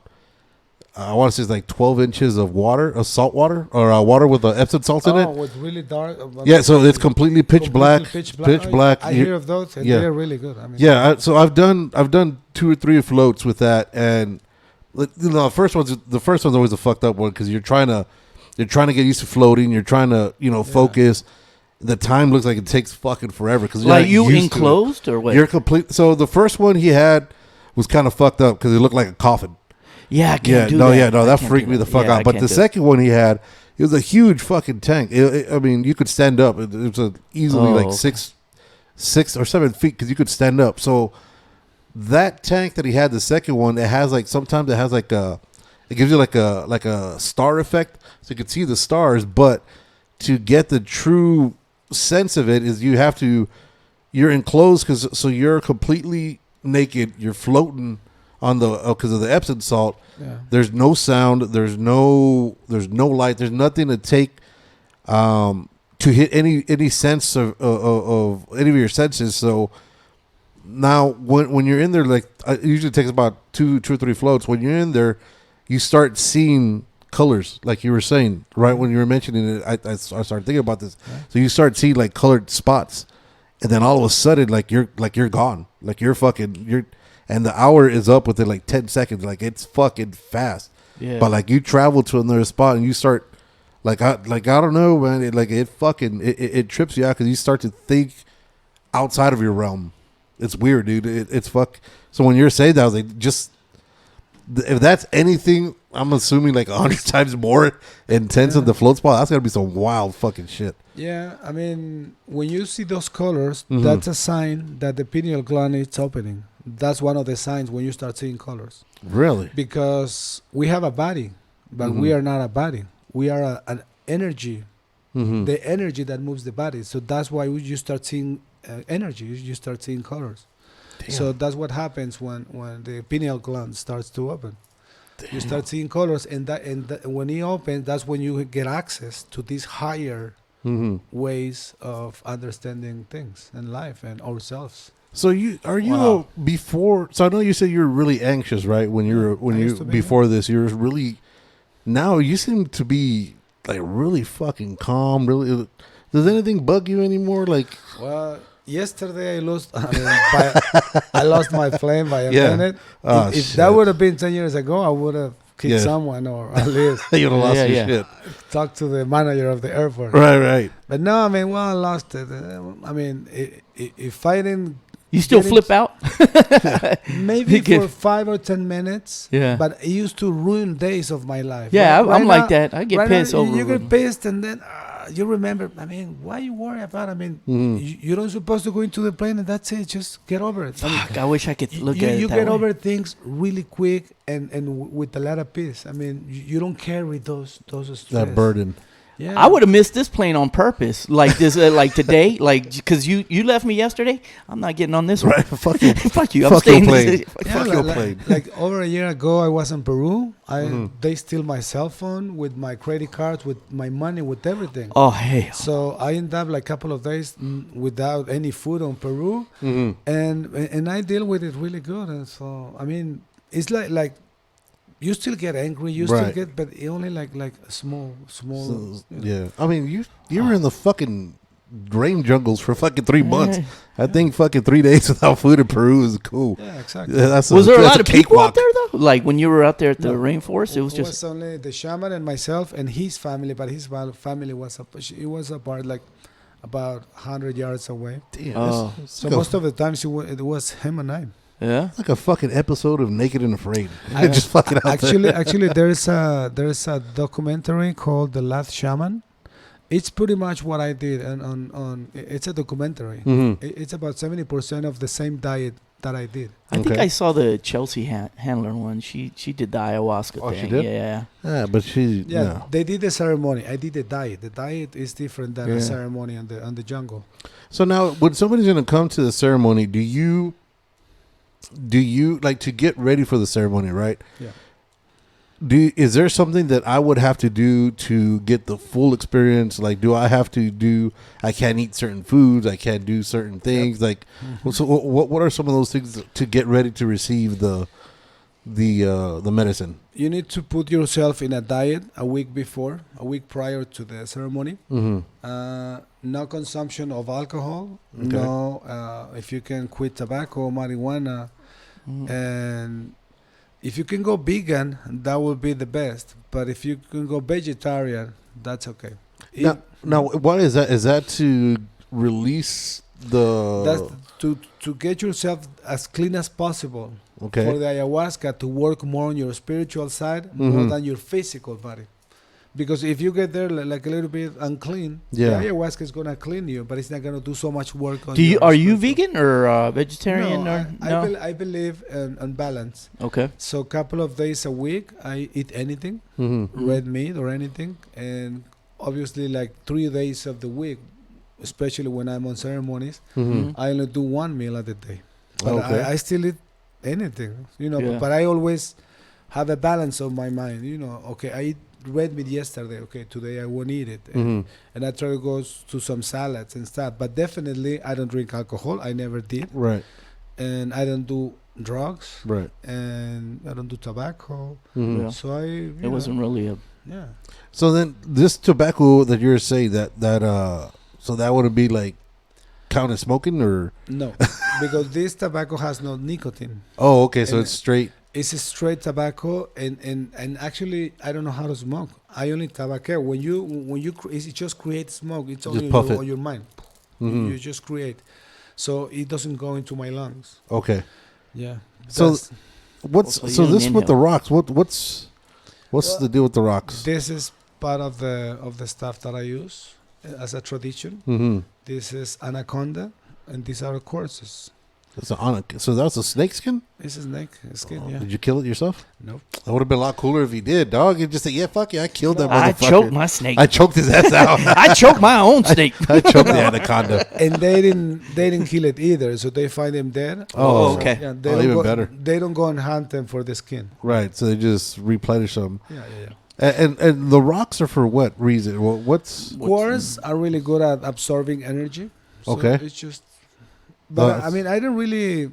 I want to say it's like 12 inches of water, of salt water, or water with Epsom salts in it. With really dark. Yeah, so it's completely pitch black. Pitch black. I hear of those, and Yeah. they're really good. I mean, Yeah, so I've done 2 or 3 floats with that, and the first one's always a fucked up one, because you're trying to get used to floating. You're trying to focus. The time looks like it takes fucking forever, because Like you enclosed or what? You're complete. So the first one he had was kind of fucked up because it looked like a coffin. Yeah, I can't do that. That freaked me the fuck out. But the second one he had, it was a huge fucking tank. I mean, you could stand up. It was easily 6 or 7 feet, because you could stand up. So that tank that he had, the second one, it has sometimes it has it gives you like a star effect, so you can see the stars. But to get the true sense of it is you're enclosed, so you're completely naked. You're floating on because of the Epsom salt. Yeah. There's no sound. There's no light. There's nothing to take to hit any sense of any of your senses. So now when you're in there, it usually takes about 2 or 3 floats. When you're in there, you start seeing colors, like you were saying, right? When you were mentioning it, I started thinking about this. Yeah. So you start seeing colored spots, and then all of a sudden, you're gone, and the hour is up within 10 seconds. It's fucking fast. Yeah. But you travel to another spot, and you start I don't know, man. It trips you out, because you start to think outside of your realm. It's weird, dude. It's fuck. So when you're saying that, I was like, if that's anything, I'm assuming 100 times more intense than the float spot. That's gotta be some wild fucking shit. Yeah, I mean, when you see those colors, Mhm. that's a sign that the pineal gland is opening. That's one of the signs when you start seeing colors. Really? Because we have a body, but we are not a body. We are an energy, the energy that moves the body. So that's why you start seeing energy. You start seeing colors. Damn. So that's what happens when the pineal gland starts to open. Damn. You start seeing colors, and when it opens, that's when you get access to these higher ways of understanding things and life and ourselves. So before? So I know you said you were really anxious, right? When you before this, you were really. Now you seem to be like really fucking calm. Really, does anything bug you anymore? Like, well, yesterday I lost. I lost my flame by a minute. If that would have been 10 years ago, I would have kicked someone, or at least you would have lost your shit. Talk to the manager of the airport. Right. But no, I mean, I lost it. I mean, if I didn't. You still flip out? Maybe for 5 or 10 minutes. Yeah. But it used to ruin days of my life. Yeah, I'm like that. I get pissed over. You get pissed, and then you remember. I mean, why you worry about? I mean, you don't supposed to go into the plane, and that's it. Just get over it. I wish I could look at it. You that get way. over things really quick and with a lot of peace. I mean, you don't carry those stress. That burden. Yeah. I would have missed this plane on purpose, like this, like today, like because you left me yesterday. I'm not getting on this one. Right, fuck you, fuck you. I'm Fuck staying. your plane. Fuck your plane. Like over a year ago, I was in Peru. They steal my cell phone with my credit cards, with my money, with everything. Oh hey. So I ended up like a couple of days without any food on Peru, and I deal with it really good. And so I mean, it's like. You still get angry, still get, but only like small. So, yeah, I mean, you were in the fucking rain jungles for fucking 3 months. I think fucking 3 days without food in Peru is cool. Yeah, exactly. Was there a lot of people out there though? Like when you were out there at the rainforest, it was just. It was only the shaman and myself and his family, but his family was apart like about 100 yards away. Damn, so most of the times it was him and I. Yeah, it's like a fucking episode of Naked and Afraid. Just fucking out actually, there's a documentary called The Last Shaman. It's pretty much what I did, and on it's a documentary. It's about 70% of the same diet that I did. I think I saw the Chelsea Handler one. She did the ayahuasca thing. She did? Yeah, but she they did the ceremony. I did the diet. The diet is different than the ceremony on the jungle. So now, when somebody's gonna come to the ceremony, do you like to get ready for the ceremony, right? Yeah. Is there something that I would have to do to get the full experience? Like, do I have to do? I can't eat certain foods. I can't do certain things. Yep. Like, so what are some of those things to get ready to receive the medicine? You need to put yourself in a diet a week prior to the ceremony. No consumption of alcohol. Okay. No, if you can quit tobacco, marijuana, and if you can go vegan, that would be the best. But if you can go vegetarian, that's okay. Now, why is that? Is that to release the? That's to get yourself as clean as possible. Okay. For the ayahuasca to work more on your spiritual side more than your physical body. Because if you get there like a little bit unclean, the ayahuasca is gonna clean you, but it's not gonna do so much work on you. Are you vegan or vegetarian? No, I believe in balance. Okay. So a couple of days a week, I eat anything, red meat or anything, and obviously like 3 days of the week, especially when I'm on ceremonies, I only do one meal at a day. But I still eat anything, but I always have a balance of my mind. Okay, I eat red meat yesterday. Okay, today I won't eat it, and I try to go to some salads and stuff. But definitely, I don't drink alcohol. I never did. Right. And I don't do drugs. Right. And I don't do tobacco. So it wasn't really a. Yeah. So then, this tobacco that you're saying so that would be like count as smoking or no, because this tobacco has no nicotine. Oh, okay. So it's straight. It's a straight tobacco, and actually, I don't know how to smoke. I only tobacco. When you it just creates smoke. It's only on your mind. You just create, so it doesn't go into my lungs. Okay. Yeah. So this with the rocks? What's the deal with the rocks? This is part of the stuff that I use as a tradition. This is anaconda, and these are corpses. So that's a snake skin? It's a snake skin, yeah. Did you kill it yourself? Nope. That would have been a lot cooler if you did, dog. You just say, yeah, fuck yeah, I killed that motherfucker. I choked my snake. I choked his ass out. I choked my own snake. I choked the anaconda. And they didn't kill it either, so they find them dead. Oh, okay. Yeah, even better. They don't go and hunt them for the skin. Right, so they just replenish them. Yeah. And the rocks are for what reason? Well, quartz are really good at absorbing energy. So okay. it's just But I mean, I don't really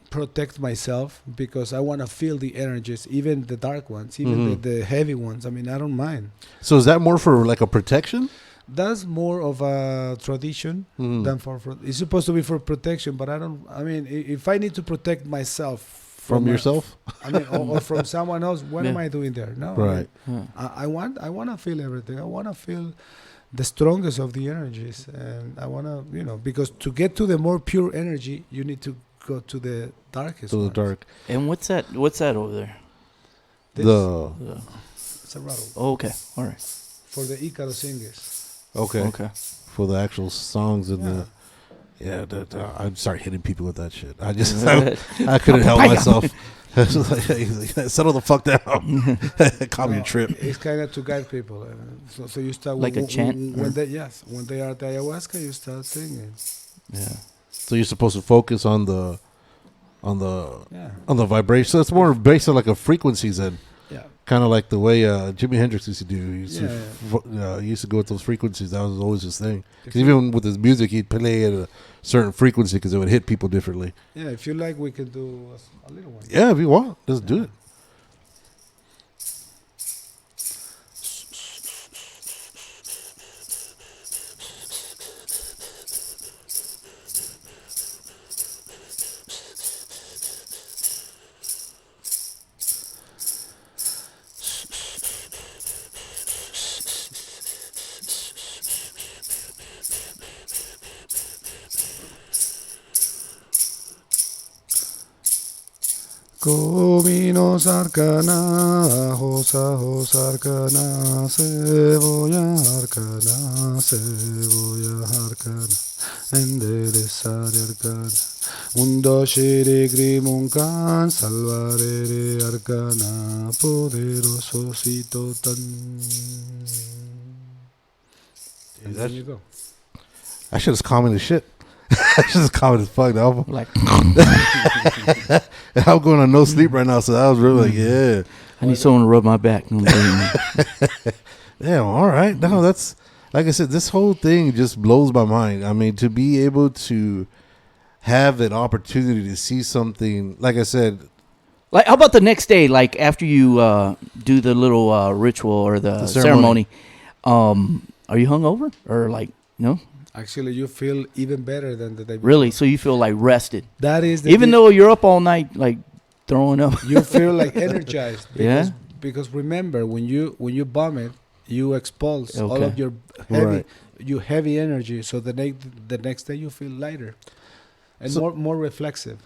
protect myself because I want to feel the energies, even the dark ones, even the heavy ones. I mean, I don't mind. So is that more for like a protection? That's more of a tradition than for. It's supposed to be for protection, but I don't. I mean, if I need to protect myself from yourself, I mean, or from someone else, what am I doing there? No, right. I want to feel everything. I want to feel the strongest of the energies, and I want to, because to get to the more pure energy, you need to go to the darkest. To the dark. And what's that over there? It's a rattle. Oh, okay, all right. For the Icaro singers. Okay. For the actual songs and I'd start hitting people with that shit. I couldn't help myself. Settle the fuck down. Call me a trip. It's kind of to guide people. So you start like a chant. When they are at the ayahuasca, you start singing. Yeah. So you're supposed to focus on the vibration. So it's more based on like a frequencies then. Yeah. Kind of like the way Jimi Hendrix used to do. He used to go with those frequencies. That was always his thing. Because even with his music, he'd play at a certain frequency because it would hit people differently. Yeah, if you like, we can do a little one. Yeah, if you want, let's do it. Comino sarcana, hosa arcana, cebolla arcana, enderezar arcana, un doshire grimuncan, salvarere arcana, poderososito tan. And there you go. I should have common as shit. I should have common as fuck. I'm going on no sleep right now, so I was really like, yeah. I need someone to rub my back. Yeah, all right. No, that's like I said. This whole thing just blows my mind. I mean, to be able to have an opportunity to see something, like I said. Like, how about the next day? Like after you do the little ritual or the ceremony, are you hungover or like no? Actually, you feel even better than the day before. Really? So you feel like rested? That is even though you're up all night, like throwing up. You feel like energized. Yeah. Because remember, when you vomit, you expulse all of your heavy energy. So the next day you feel lighter and more reflexive.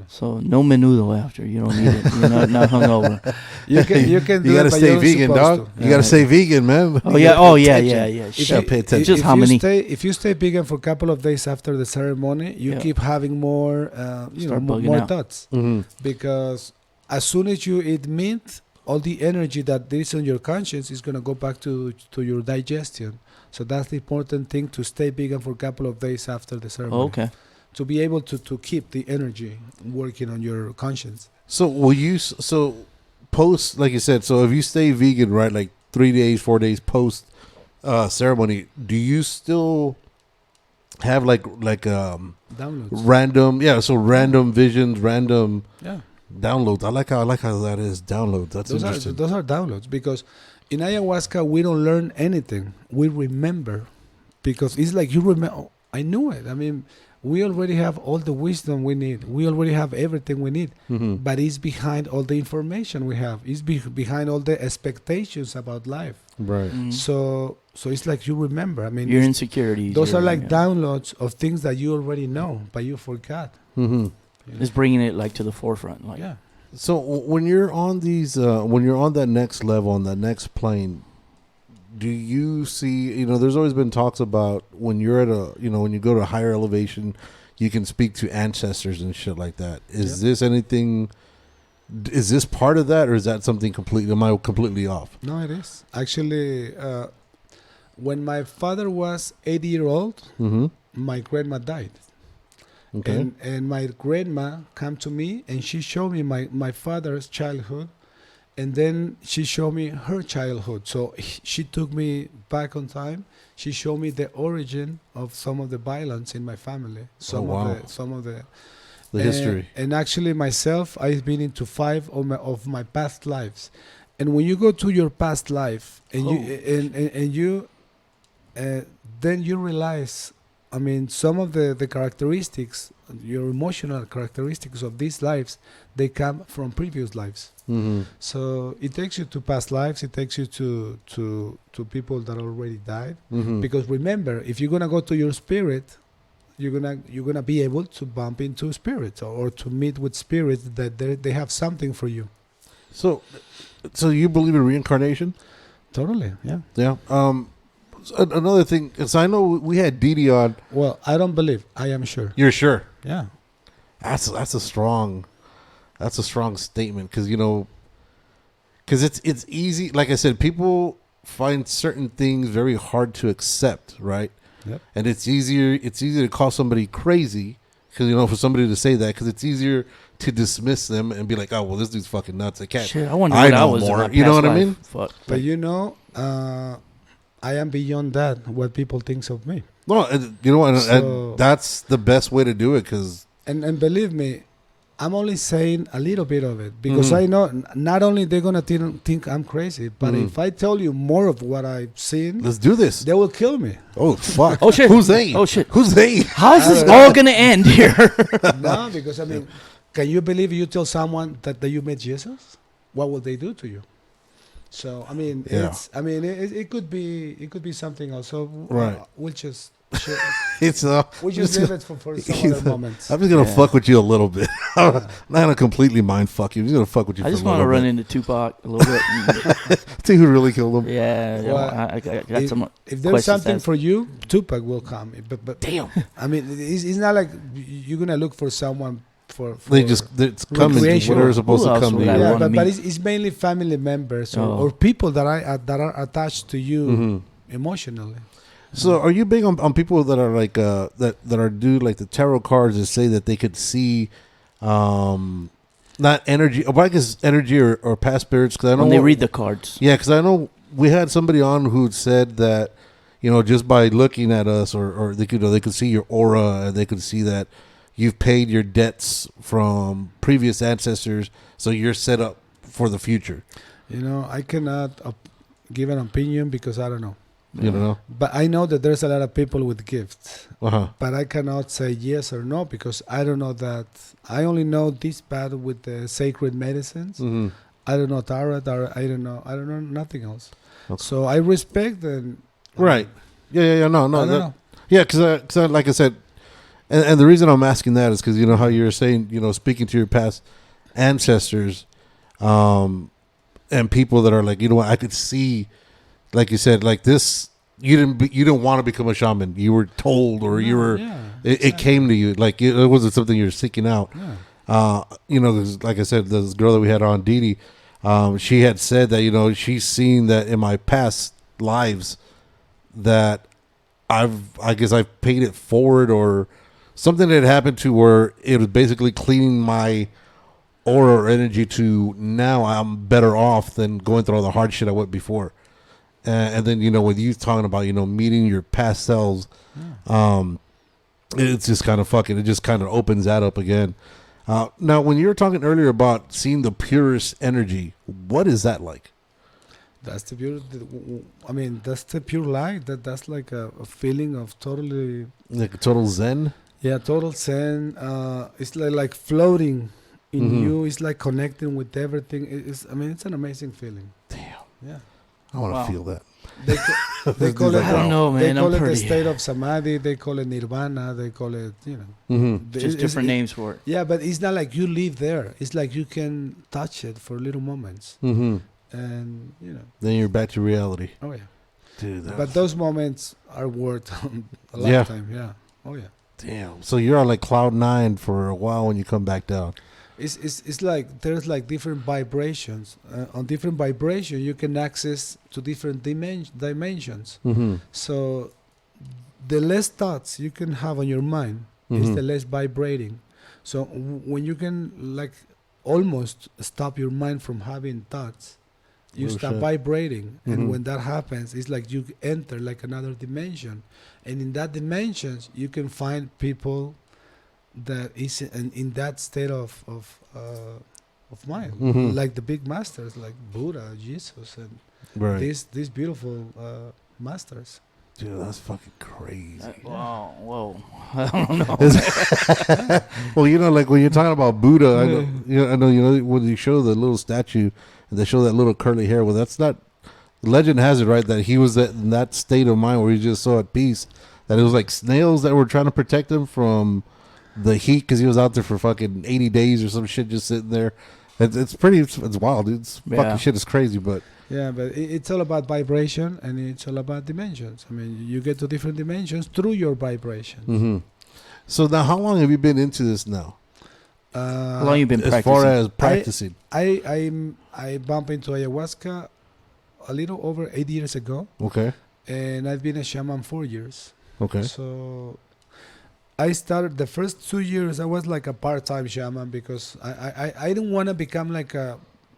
So no menudo after. You don't need it. You're not hungover. You can do you gotta it, stay vegan, dog. You gotta stay vegan, man. Oh yeah. Pay attention. Just how many? If you stay vegan for a couple of days after the ceremony, you keep having more, more thoughts. Mm-hmm. Because as soon as you eat meat, all the energy that is on your conscience is gonna go back to your digestion. So that's the important thing, to stay vegan for a couple of days after the ceremony. Okay. To be able to keep the energy working on your conscience. So will you? So post, like you said. So if you stay vegan, right, like 3 days, 4 days post ceremony, do you still have like downloads? Random, so random visions, random downloads. I like how that is downloads. That's interesting. Those are downloads, because in ayahuasca we don't learn anything. We remember, because it's like you remember. Oh, I knew it. I mean. We already have all the wisdom we need. We already have everything we need. Mm-hmm. But it's behind all the information we have. It's behind all the expectations about life. Right. Mm-hmm. So it's like you remember. I mean, your insecurities. Those are like downloads of things that you already know, but you forgot. Mm-hmm. It's bringing it like to the forefront. Like. Yeah. So when you're on these, when you're on that next level, on that next plane, do you see, there's always been talks about when you're at when you go to a higher elevation, you can speak to ancestors and shit like that. Is this part of that, or is that something am I completely off? No, it is. Actually, when my father was 80 years old, my grandma died. Okay. And my grandma came to me and she showed me my father's childhood. And then she showed me her childhood. So she took me back on time. She showed me the origin of some of the violence in my family. Some of the history. And actually myself, I've been into 5 of my past lives. And when you go to your past life and you then you realize, I mean, some of the characteristics, your emotional characteristics of these lives, they come from previous lives. Mm-hmm. So it takes you to past lives. It takes you to people that already died. Mm-hmm. Because remember, if you're gonna go to your spirit, you're gonna be able to bump into spirits or to meet with spirits that they have something for you. So you believe in reincarnation? Totally, yeah. Yeah. Another thing is, I know we had Didi on. Well, I don't believe. I am sure. You're sure? Yeah. That's a strong statement, because it's easy. Like I said, people find certain things very hard to accept, right? Yep. And it's easier to call somebody crazy, because for somebody to say that, because it's easier to dismiss them and be like, oh well, this dude's fucking nuts. I can't. Shit, I wonder what I was more. In my You know what past I mean? Fuck. But I am beyond that. What people think of me. No, and that's the best way to do it, because. And believe me, I'm only saying a little bit of it, because I know not only they're gonna think I'm crazy, but if I tell you more of what I've seen, let's do this. They will kill me. Oh fuck! Oh shit! Who's they? Oh shit! Who's they? How's this all gonna end here? No, because I mean, can you believe you tell someone that you met Jesus? What will they do to you? So I mean, it could be something else. So right. We'll just. We just leave it for some other moments. I'm just gonna fuck with you a little bit. I'm not gonna completely mind fuck you. I'm just gonna fuck with you. I just want to run into Tupac a little bit. See who really killed him. Yeah, well, I got some. If there's something for you, Tupac will come. But damn, I mean, it's not like you're gonna look for someone for it's coming. Whatever's supposed to come to you. Yeah, but it's mainly family members or people that are attached to you emotionally. So, are you big on people that are like that are do like the tarot cards that say that they could see, not energy, but I guess energy or past spirits? Because I know when they read the cards. Yeah, because I know we had somebody on who said that, just by looking at us, or they could see your aura, and they could see that you've paid your debts from previous ancestors, so you're set up for the future. I cannot give an opinion because I don't know. You don't know? But I know that there's a lot of people with gifts. Uh-huh. But I cannot say yes or no because I don't know that. I only know this path with the sacred medicines. Mm-hmm. I don't know tarot. I don't know nothing else. Okay. So I respect and... Right. Yeah. No. I don't know. Yeah, because like I said, and the reason I'm asking that is because, how you're saying, speaking to your past ancestors and people that are like, I could see... Like you said, like this, you didn't want to become a shaman. You were told, or you were. Yeah, it came to you. Like it wasn't something you were seeking out. Yeah. Like I said, this girl that we had on, Didi, she had said that she's seen that in my past lives that I guess I've paid it forward, or something that happened to where it was basically cleaning my aura or energy to now I'm better off than going through all the hard shit I went before. And then, with you talking about, meeting your past selves, it's just kind of fucking, it just kind of opens that up again. Now, when you were talking earlier about seeing the purest energy, what is that like? That's the pure, that's the pure light. That's like a feeling of totally... Like a total zen? Yeah, total zen. It's like floating in you. It's like connecting with everything. It's an amazing feeling. Damn. Yeah. I want to feel that. They call it. I don't know, man. They call it the state of samadhi. They call it nirvana. They call it, just different names for it. Yeah, but it's not like you live there. It's like you can touch it for little moments, and then you're back to reality. Oh yeah, dude. But those moments are worth a lifetime. Yeah. Oh yeah. Damn. So you're on like cloud 9 for a while when you come back down. It's like there's like different vibrations. On different vibration, you can access to different dimensions. Mm-hmm. So the less thoughts you can have on your mind is the less vibrating. So when you can like almost stop your mind from having thoughts. You stop vibrating, and when that happens, it's like you enter like another dimension, and in that dimensions you can find people that is in that state of mind, like the big masters, like Buddha, Jesus, and these beautiful masters. Dude, that's fucking crazy. Whoa. I don't know. Well, like when you're talking about Buddha, I know, when you show the little statue and they show that little curly hair, well, that's not, legend has it, right, that he was in that state of mind where he just so at peace, that it was like snails that were trying to protect him from the heat because he was out there for fucking 80 days or some shit just sitting there. It's wild, dude. Fucking shit is crazy, but... Yeah, but it's all about vibration, and it's all about dimensions. I mean, you get to different dimensions through your vibrations. Mm-hmm. So now, how long have you been into this now? How long have you been practicing? As far as practicing? I bumped into ayahuasca a little over 8 years ago. Okay. And I've been a shaman 4 years. Okay. So I started the first 2 years, I was like a part-time shaman because I didn't want to become like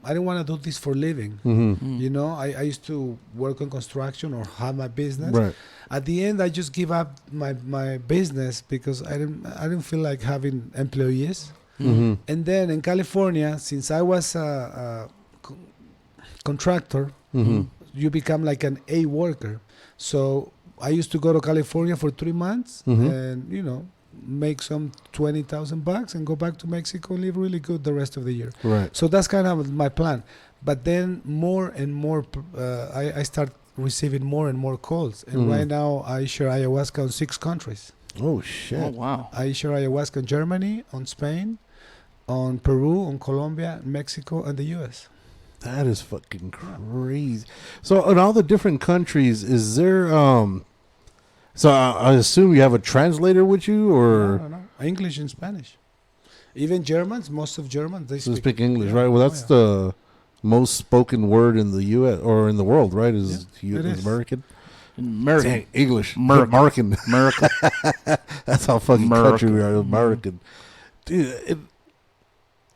I didn't want to do this for living. I used to work on construction or have my business. Right. At the end, I just give up my business because I didn't feel like having employees. And then in California, since I was a contractor, you become like an A worker. So I used to go to California for 3 months and, make some $20,000 and go back to Mexico and live really good the rest of the year. Right. So that's kind of my plan. But then more and more, I start receiving more and more calls. And right now I share ayahuasca in 6 countries. Oh, shit. Oh, wow. I share ayahuasca in Germany, on Spain, on Peru, on Colombia, Mexico, and the U.S. That is fucking crazy. So in all the different countries, is there... So I assume you have a translator with you, or no. English and Spanish. Even Germans, most of Germans, they speak English, right? Well, that's the most spoken word in the U.S. or in the world, right? Is American? American. English. American. That's how fucking country we are. American. Dude,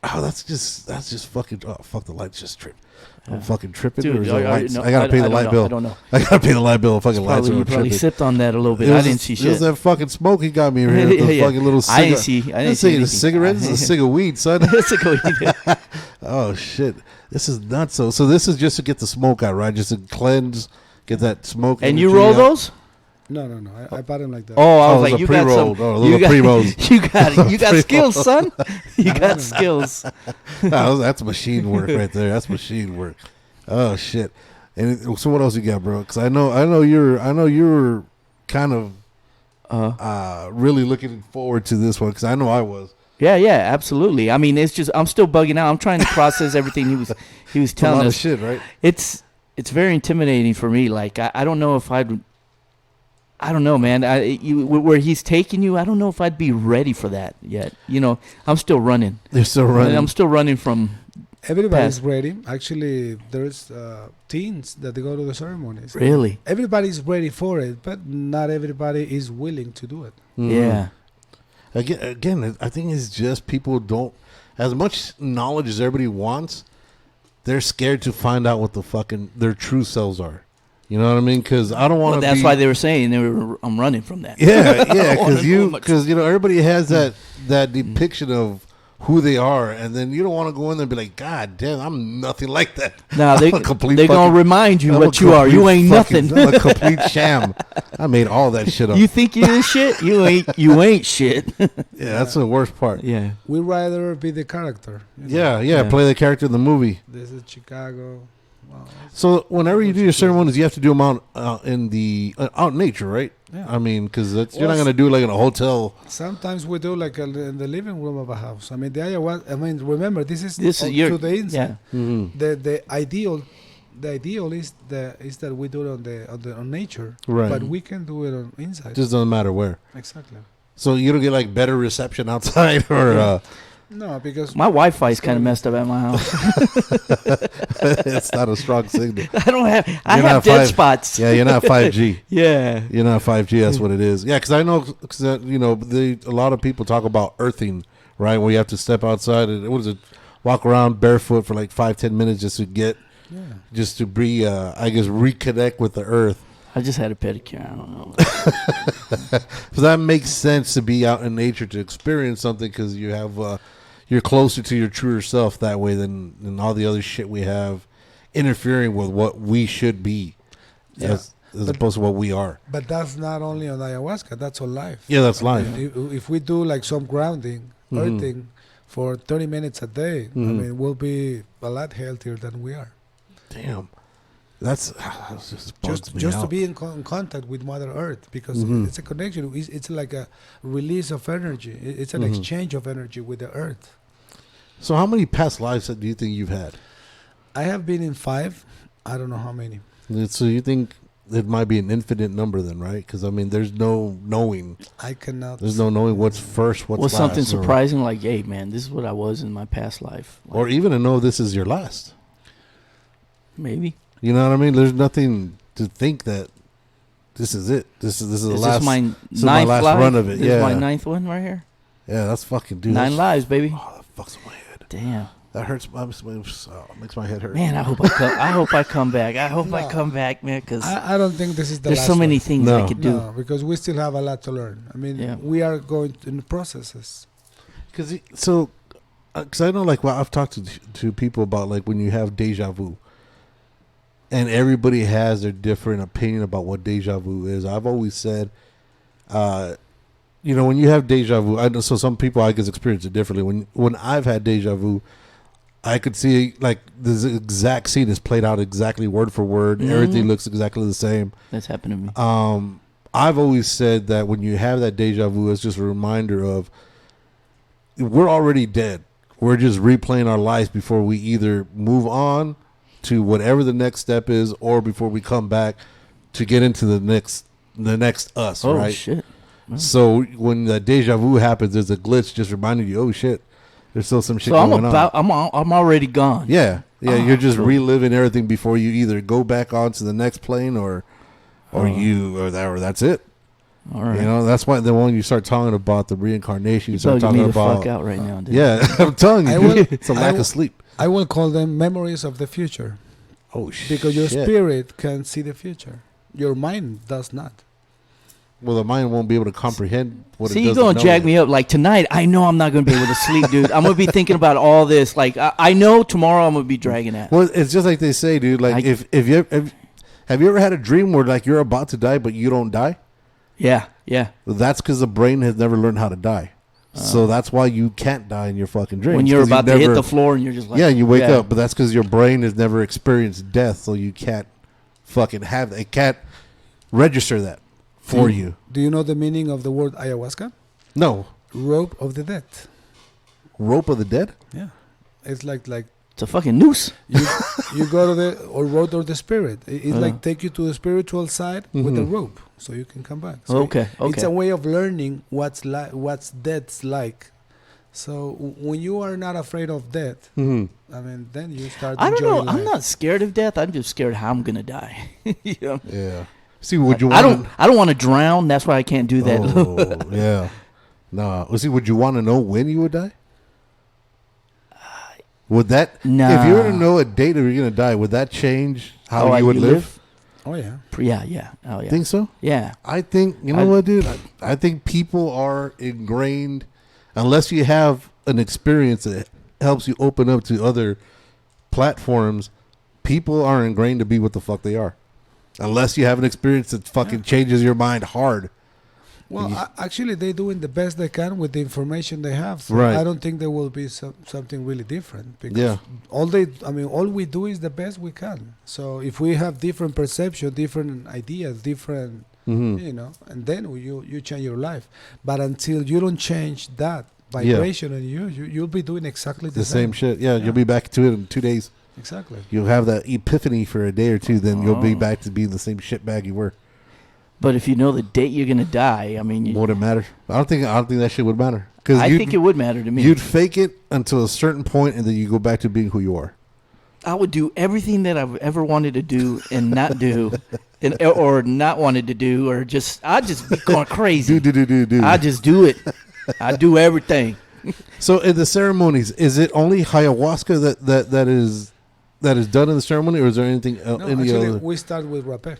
that's just fucking. Oh, fuck, the lights just tripped. I'm fucking tripping. Dude, or is it lights? I gotta pay the light bill. I don't know. I gotta pay the light bill. Fucking lights are You probably tripping. sipped on that a little bit. I didn't see shit. It was that fucking smoke he got me here. The fucking little cigarette. I didn't see a cigarette. It's a cig of weed, son. It's a weed. Oh shit, this is nuts. So this is just to get the smoke out, right? Just to cleanse, get that smoke. And you roll those? No. I bought them like that. Oh, I was like, you got some. pre-rolls. You got skills, son. You got skills. That's machine work right there. That's machine work. Oh shit. And so what else you got, bro? Because I know you're kind of really looking forward to this one, because I know I was. Yeah, absolutely. I mean, it's just I'm still bugging out. I'm trying to process everything he was telling us. A lot of shit, right? It's very intimidating for me. Like I don't know if I don't know, man. Where he's taking you, I don't know if I'd be ready for that yet. I'm still running. You're still running. I'm still running from. Everybody's ready. Actually, there's teens that they go to the ceremonies. Really? Everybody's ready for it, but not everybody is willing to do it. Yeah. Again, I think it's just people don't, as much knowledge as everybody wants, they're scared to find out what the fucking their true selves are. You know what I mean? Because I don't want to. That's why they were saying I'm running from that. Yeah, because everybody has that depiction of who they are, and then you don't want to go in there and be like, God damn, I'm nothing like that. No, they're gonna remind you what you are. You ain't nothing. I'm a complete sham. I made all that shit up. You think you is shit? You ain't shit. Yeah, that's the worst part. Yeah, we'd rather be the character. Yeah, play the character in the movie. This is Chicago. Wow. So whenever you do your ceremonies, you have to do them out in nature, right? Yeah. I mean, because you're not gonna do it like in a hotel. Sometimes we do like in the living room of a house. I mean, the ayahuasca. I mean, remember this is your, to the inside. Yeah. Mm-hmm. The ideal is that we do it on nature, right? But we can do it on inside. Just doesn't matter where. Exactly. So you don't get like better reception outside, or no, because my Wi-Fi is kind of messed up at my house. It's not a strong signal. I have dead spots. Yeah, you're not 5G. Yeah, you're not 5G. That's what it is. Yeah, because I know, a lot of people talk about earthing, right? Where you have to step outside and what is it, walk around barefoot for like 5-10 minutes just to get, just to be, I guess, reconnect with the earth. I just had a pedicure. I don't know. So that makes sense to be out in nature to experience something because you have, you're closer to your truer self that way than all the other shit we have interfering with what we should be. Yeah. As opposed to what we are. But that's not only on ayahuasca, that's on life. Yeah, that's life. If we do like some grounding, earthing for 30 minutes a day, I mean, we'll be a lot healthier than we are. Damn. That's just to be in contact with Mother Earth, because it's a connection. It's like a release of energy. It's an exchange of energy with the earth. So how many past lives do you think you've had? I have been in 5. I don't know how many. So you think it might be an infinite number then, right? Because, I mean, there's no knowing. I cannot. There's no knowing what's first, what's last. Something surprising like, hey, man, this is what I was in my past life. Like, or even to know this is your last. Maybe. You know what I mean? There's nothing to think that this is it. This is the last. This is my last run of it. This is my 9th one right here. Yeah, that's fucking dude. 9 lives, baby. Oh, that fucks my head. Damn. That hurts. Makes my head hurt. Man, I hope I come back. I hope I come back, man. Because I don't think this is the there's last so many one. things I could do. No, because we still have a lot to learn. I mean, we are going in the processes. Because I know, like, well, I've talked to people about like when you have deja vu. And everybody has their different opinion about what deja vu is. I've always said, when you have deja vu, I know, so some people I guess experience it differently. When I've had deja vu, I could see like this exact scene is played out exactly word for word. Everything looks exactly the same. That's happened to me. I've always said that when you have that deja vu, it's just a reminder of we're already dead. We're just replaying our lives before we either move on to whatever the next step is, or before we come back to get into the next us, right? Oh, shit. Wow. So when the deja vu happens, there's a glitch just reminding you, oh, shit, there's still some shit going on. I'm already gone. Yeah. You're just reliving everything before you either go back onto the next plane or that's it. All right. That's why then when you start talking about the reincarnation, you start talking me the about fuck out right now. Dude. Yeah, I'm telling you, it's a lack of sleep. I will call them memories of the future. Oh shit! Because your spirit can see the future, your mind does not. Well, the mind won't be able to comprehend what it doesn't know. See, you're gonna jack me up. Like tonight, I know I'm not gonna be able to sleep, dude. I'm gonna be thinking about all this. Like I know tomorrow I'm gonna be dragging at. Well, it's just like they say, dude. Like if you have you ever had a dream where like you're about to die but you don't die? Yeah. Well, that's because the brain has never learned how to die. So that's why you can't die in your fucking dreams. When you're about to hit the floor and you're just like... Yeah, you wake up, but that's because your brain has never experienced death, so you can't fucking have that. It can't register that for you. Do you know the meaning of the word ayahuasca? No. Rope of the dead. Rope of the dead? Yeah. It's like it's a fucking noose. You go to road of the spirit. It's like take you to the spiritual side with a rope, so you can come back. So okay. It's a way of learning what's death's like. So when you are not afraid of death, I mean, then you start. I don't know. Life. I'm not scared of death. I'm just scared how I'm gonna die. Yeah. See, would you? I don't want to drown. That's why I can't do that. Oh, yeah. No. See, would you want to know when you would die? Would that, nah. If you were to know a date that you're going to die, would that change how you would live? Oh, yeah. Yeah. Oh, yeah. Think so? Yeah. I think, what, dude? I think people are ingrained, unless you have an experience that helps you open up to other platforms, people are ingrained to be what the fuck they are. Unless you have an experience that fucking changes your mind hard. Well, actually, they're doing the best they can with the information they have. So right. I don't think there will be something really different. Because all we do is the best we can. So if we have different perception, different ideas, different, and then you change your life. But until you don't change that vibration in you'll be doing exactly the same shit. Yeah, you'll be back to it in 2 days. Exactly. You'll have that epiphany for a day or two, then you'll be back to being the same shitbag you were. But if you know the date you're gonna die, I mean, would it matter? I don't think that shit would matter. I think it would matter to me. You'd fake it until a certain point, and then you go back to being who you are. I would do everything that I've ever wanted to do and not do, or not wanted to do, or I'd just be going crazy. Do. I just do it. I do everything. So in the ceremonies, is it only ayahuasca that is done in the ceremony, or is there anything No, any actually, other? we start with rapé.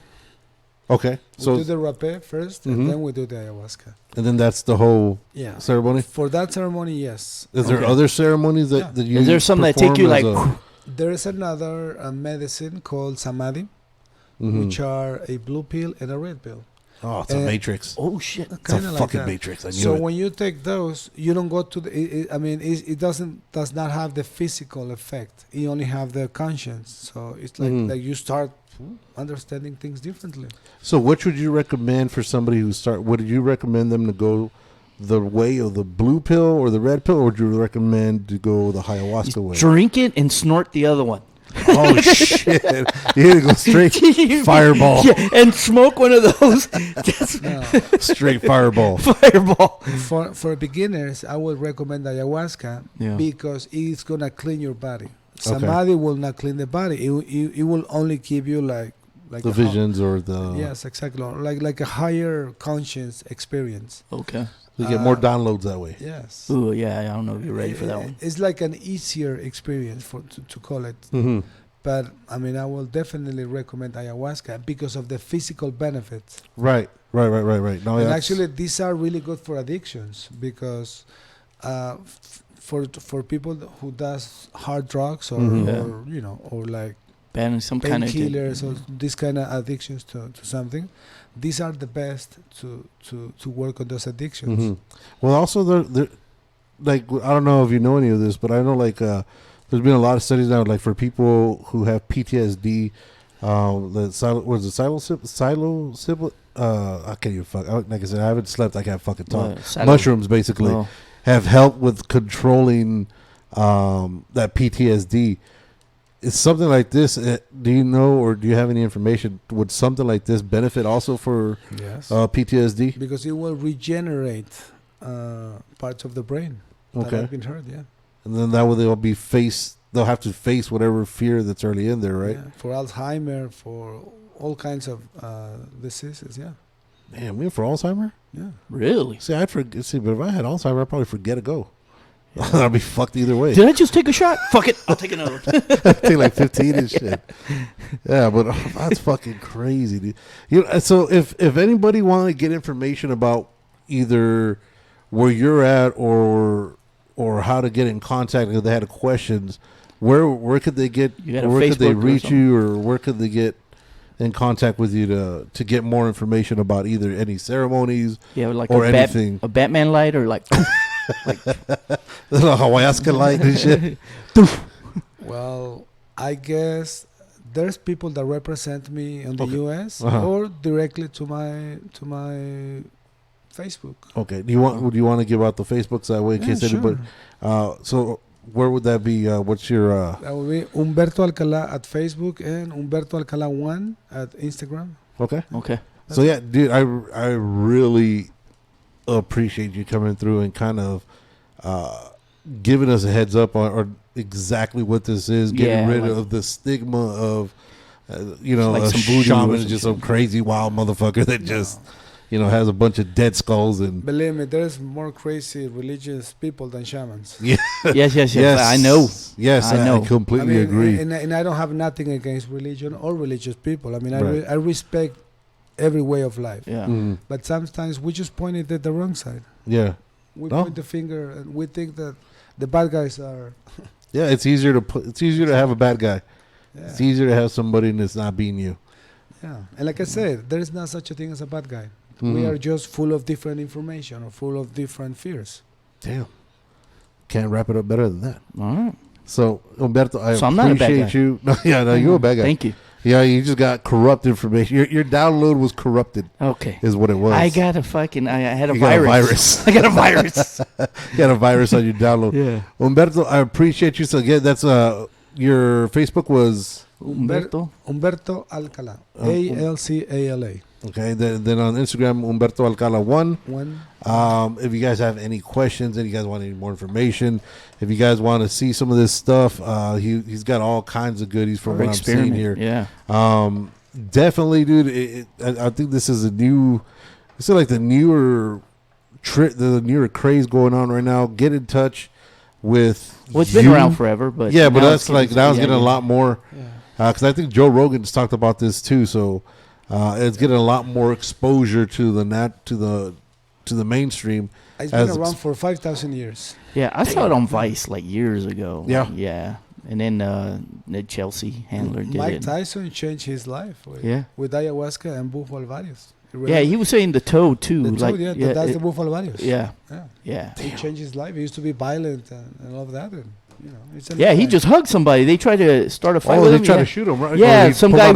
Okay, We so do the rapé first, and then we do the ayahuasca. and then that's the whole Yeah. ceremony. For that ceremony, yes. Is there Okay. other ceremonies that, Yeah. that you? Is there some that take you perform like? as a- There is another medicine called samadhi, Mhm. which are a blue pill and a red pill. Oh, it's a matrix. Oh shit! It's a Kind of like fucking that. matrix. I knew So it. when you take those, you don't go to the. It does not have the physical effect. You only have the conscience. So it's like Mhm. you start understanding things differently. So, which would you recommend for somebody who start? Would you recommend them to go the way of the blue pill or the red pill, or would you recommend to go the ayahuasca way? Drink it and snort the other one. Oh shit! You need to go straight fireball. Yeah, and smoke one of those. Just No. Straight fireball. fireball. For beginners, I would recommend ayahuasca Yeah. because it's gonna clean your body. Samadhi will not clean the body. It will only give you like The a visions or the yes, exactly. Like a higher conscious experience. Okay. you get more downloads that way. Yes. Ooh, yeah. I don't know if you're ready for that one. It's like an easier experience to call it. Mm-hmm. But I mean, I will definitely recommend ayahuasca because of the physical benefits. Right. No, And that's- actually, these are really good for addictions because for people who does hard drugs or, Mhm. or like Banning some kind of painkillers or these kind of addictions to something, these are the best to work on those addictions. Mhm. Well, also there, like I don't know if you know any of this, but I know like there's been a lot of studies now, like for people who have PTSD, I can't even fuck. Like I said, I haven't slept. I can't fucking talk. Mushrooms basically Oh. have helped with controlling that PTSD. Is something like this? Do you know, or do you have any information? Would something like this benefit also for Yes. PTSD? Because it will regenerate parts of the brain that Okay. have been hurt. Yeah. And then that way they'll have to face whatever fear that's already in there, right? Yeah. For Alzheimer, for all kinds of diseases. Yeah. Damn, me for Alzheimer? Yeah. Really? See, but if I had Alzheimer, I'd probably forget to go. I'd be fucked either way. Did I just take a shot? Fuck it. I'll take another one. Take like 15 and shit. Yeah, but that's fucking crazy, dude. So if anybody wanted to get information about either where you're at or how to get in contact if they had questions, where could they get? You got a where could they Facebook or reach something? you, or where could they get in contact with you to get more information about either any ceremonies Yeah, like or a anything? a Batman light or like. The ayahuasca light and shit. Well, I guess there's people that represent me in the Okay. U.S. Uh-huh. or directly to my Facebook. Okay. Would you want to give out the Facebooks that way in Yeah, case sure. anybody? So where would that be? What's your? That will be Humberto Alcala at Facebook and Humberto Alcala 1 at Instagram. Okay. Okay. So yeah, dude, I really appreciate you coming through and kind of giving us a heads up on or exactly what this is, getting Yeah, rid like- of the stigma of Like a some voodoo shaman or is some just shit. some crazy wild motherfucker that just has a bunch of dead skulls and Believe me, there's more crazy religious people than shamans. yeah. Yes. I know. Yes, I know. I completely agree. And I don't have nothing against religion or religious people. I mean, Right. I respect every way of life. Yeah. Mhm. But sometimes we just point it at the wrong side. Yeah. We No. point the finger and we think that the bad guys are. Yeah, it's easier to have a bad guy. Yeah. It's easier to have somebody that's not being you. Yeah. And like I said, there is not such a thing as a bad guy. We Mhm. are just full of different information or full of different fears. Damn. Can't wrap it up better than that. All right. So, Humberto, I So I'm not a bad appreciate guy. you. No, you're a bad guy. Thank you. Yeah, you just got corrupt information. Your download was corrupted, Okay. is what it was. I got a fucking. I had a You got a virus. virus. I got a virus. You got a virus on your download. Yeah. Humberto, I appreciate you. So, again, that's your Facebook was Humberto. Humberto Alcala. Alcala. okay. Then on Instagram, Humberto Alcala 1. One. If you guys have any questions and you guys want any more information, if you guys want to see some of this stuff, he's got all kinds of goodies from what I'm seeing here. Yeah. Definitely, dude. I think this is like the newer New York craze going on right now, get in touch with. Well, it's been around forever, but yeah, but that's now it's getting a lot more. Because I think Joe Rogan's talked about this too, so it's getting a lot more exposure to the mainstream. It's been around for 5,000 years. Yeah, I saw it on Vice like years ago. Yeah. Yeah. And then Ned Chelsea Handler did Mike it. Tyson changed his life with ayahuasca and Bufo Alvarez. Yeah, he was saying the toad too. The toad, that's the Bufo Alvarez. Yeah. He changed his life. He used to be violent and all of that. And, he just hugged somebody. They tried to start a fight with him. They tried to shoot him, right? Yeah, some guy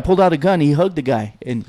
pulled out a gun. He hugged the guy and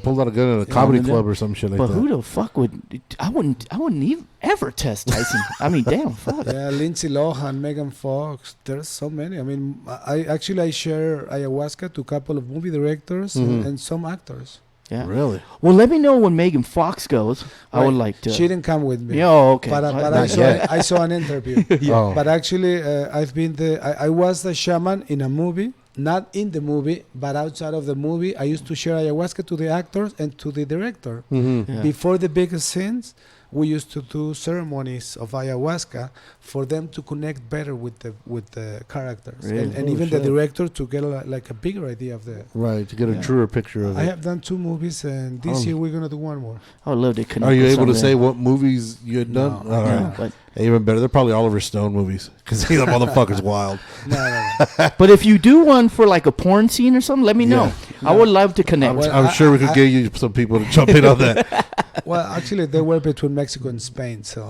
pulled out a gun at a comedy club or some shit like that. But who the fuck would? I wouldn't even ever test Tyson. I mean, damn, fuck. Yeah, Lindsay Lohan, Megan Fox. There's so many. I mean, I share ayahuasca to a couple of movie directors and some actors. Yeah. Really? Well, let me know when Megan Fox goes. I would like to. She didn't come with me. Yeah, okay. But I saw an interview. But actually, I've been I was the shaman in a movie. Not in the movie, but outside of the movie. I used to share ayahuasca to the actors and to the director. Before the biggest scenes, we used to do ceremonies of ayahuasca for them to connect better with the characters, really? and even the director to get a bigger idea of the to get a truer picture of it. I have done 2 movies, and this year we're gonna do 1 more. I would love to connect. Are you able to say what movies you had done? No, but even better. They're probably Oliver Stone movies because the motherfucker's wild. No. But if you do one for like a porn scene or something, let me know. I would love to connect. I'm sure we could get you some people to jump in on that. Well, actually, they were between Mexico and Spain, so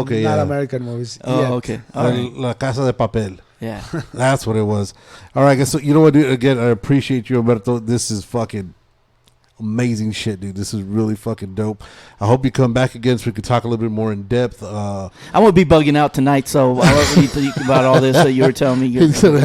okay, not American movies. Okay. La Casa de Papel. Yeah, that's what it was. All right, guys. So you know what, dude? Again, I appreciate you, Humberto. This is fucking amazing shit, dude. This is really fucking dope. I hope you come back again so we can talk a little bit more in depth. I'm gonna be bugging out tonight, so I won't really think about all this that you were telling me. He's gonna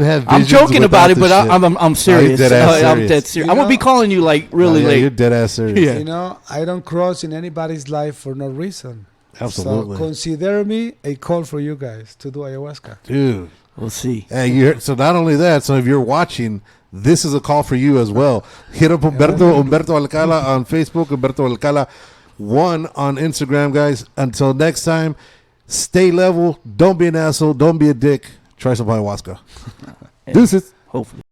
have. I'm joking about it, but I'm serious. No, I'm dead serious. I'm gonna be calling you like really late. You're dead ass serious. Yeah. You know, I don't cross in anybody's life for no reason. Absolutely. So consider me a call for you guys to do ayahuasca. Dude, we'll see. Hey, so not only that, so if you're watching, this is a call for you as well. Hit up Humberto Alcala on Facebook, Humberto Alcala 1 on Instagram, guys. Until next time, stay level. Don't be an asshole. Don't be a dick. Try some ayahuasca. Deuces. Hopefully.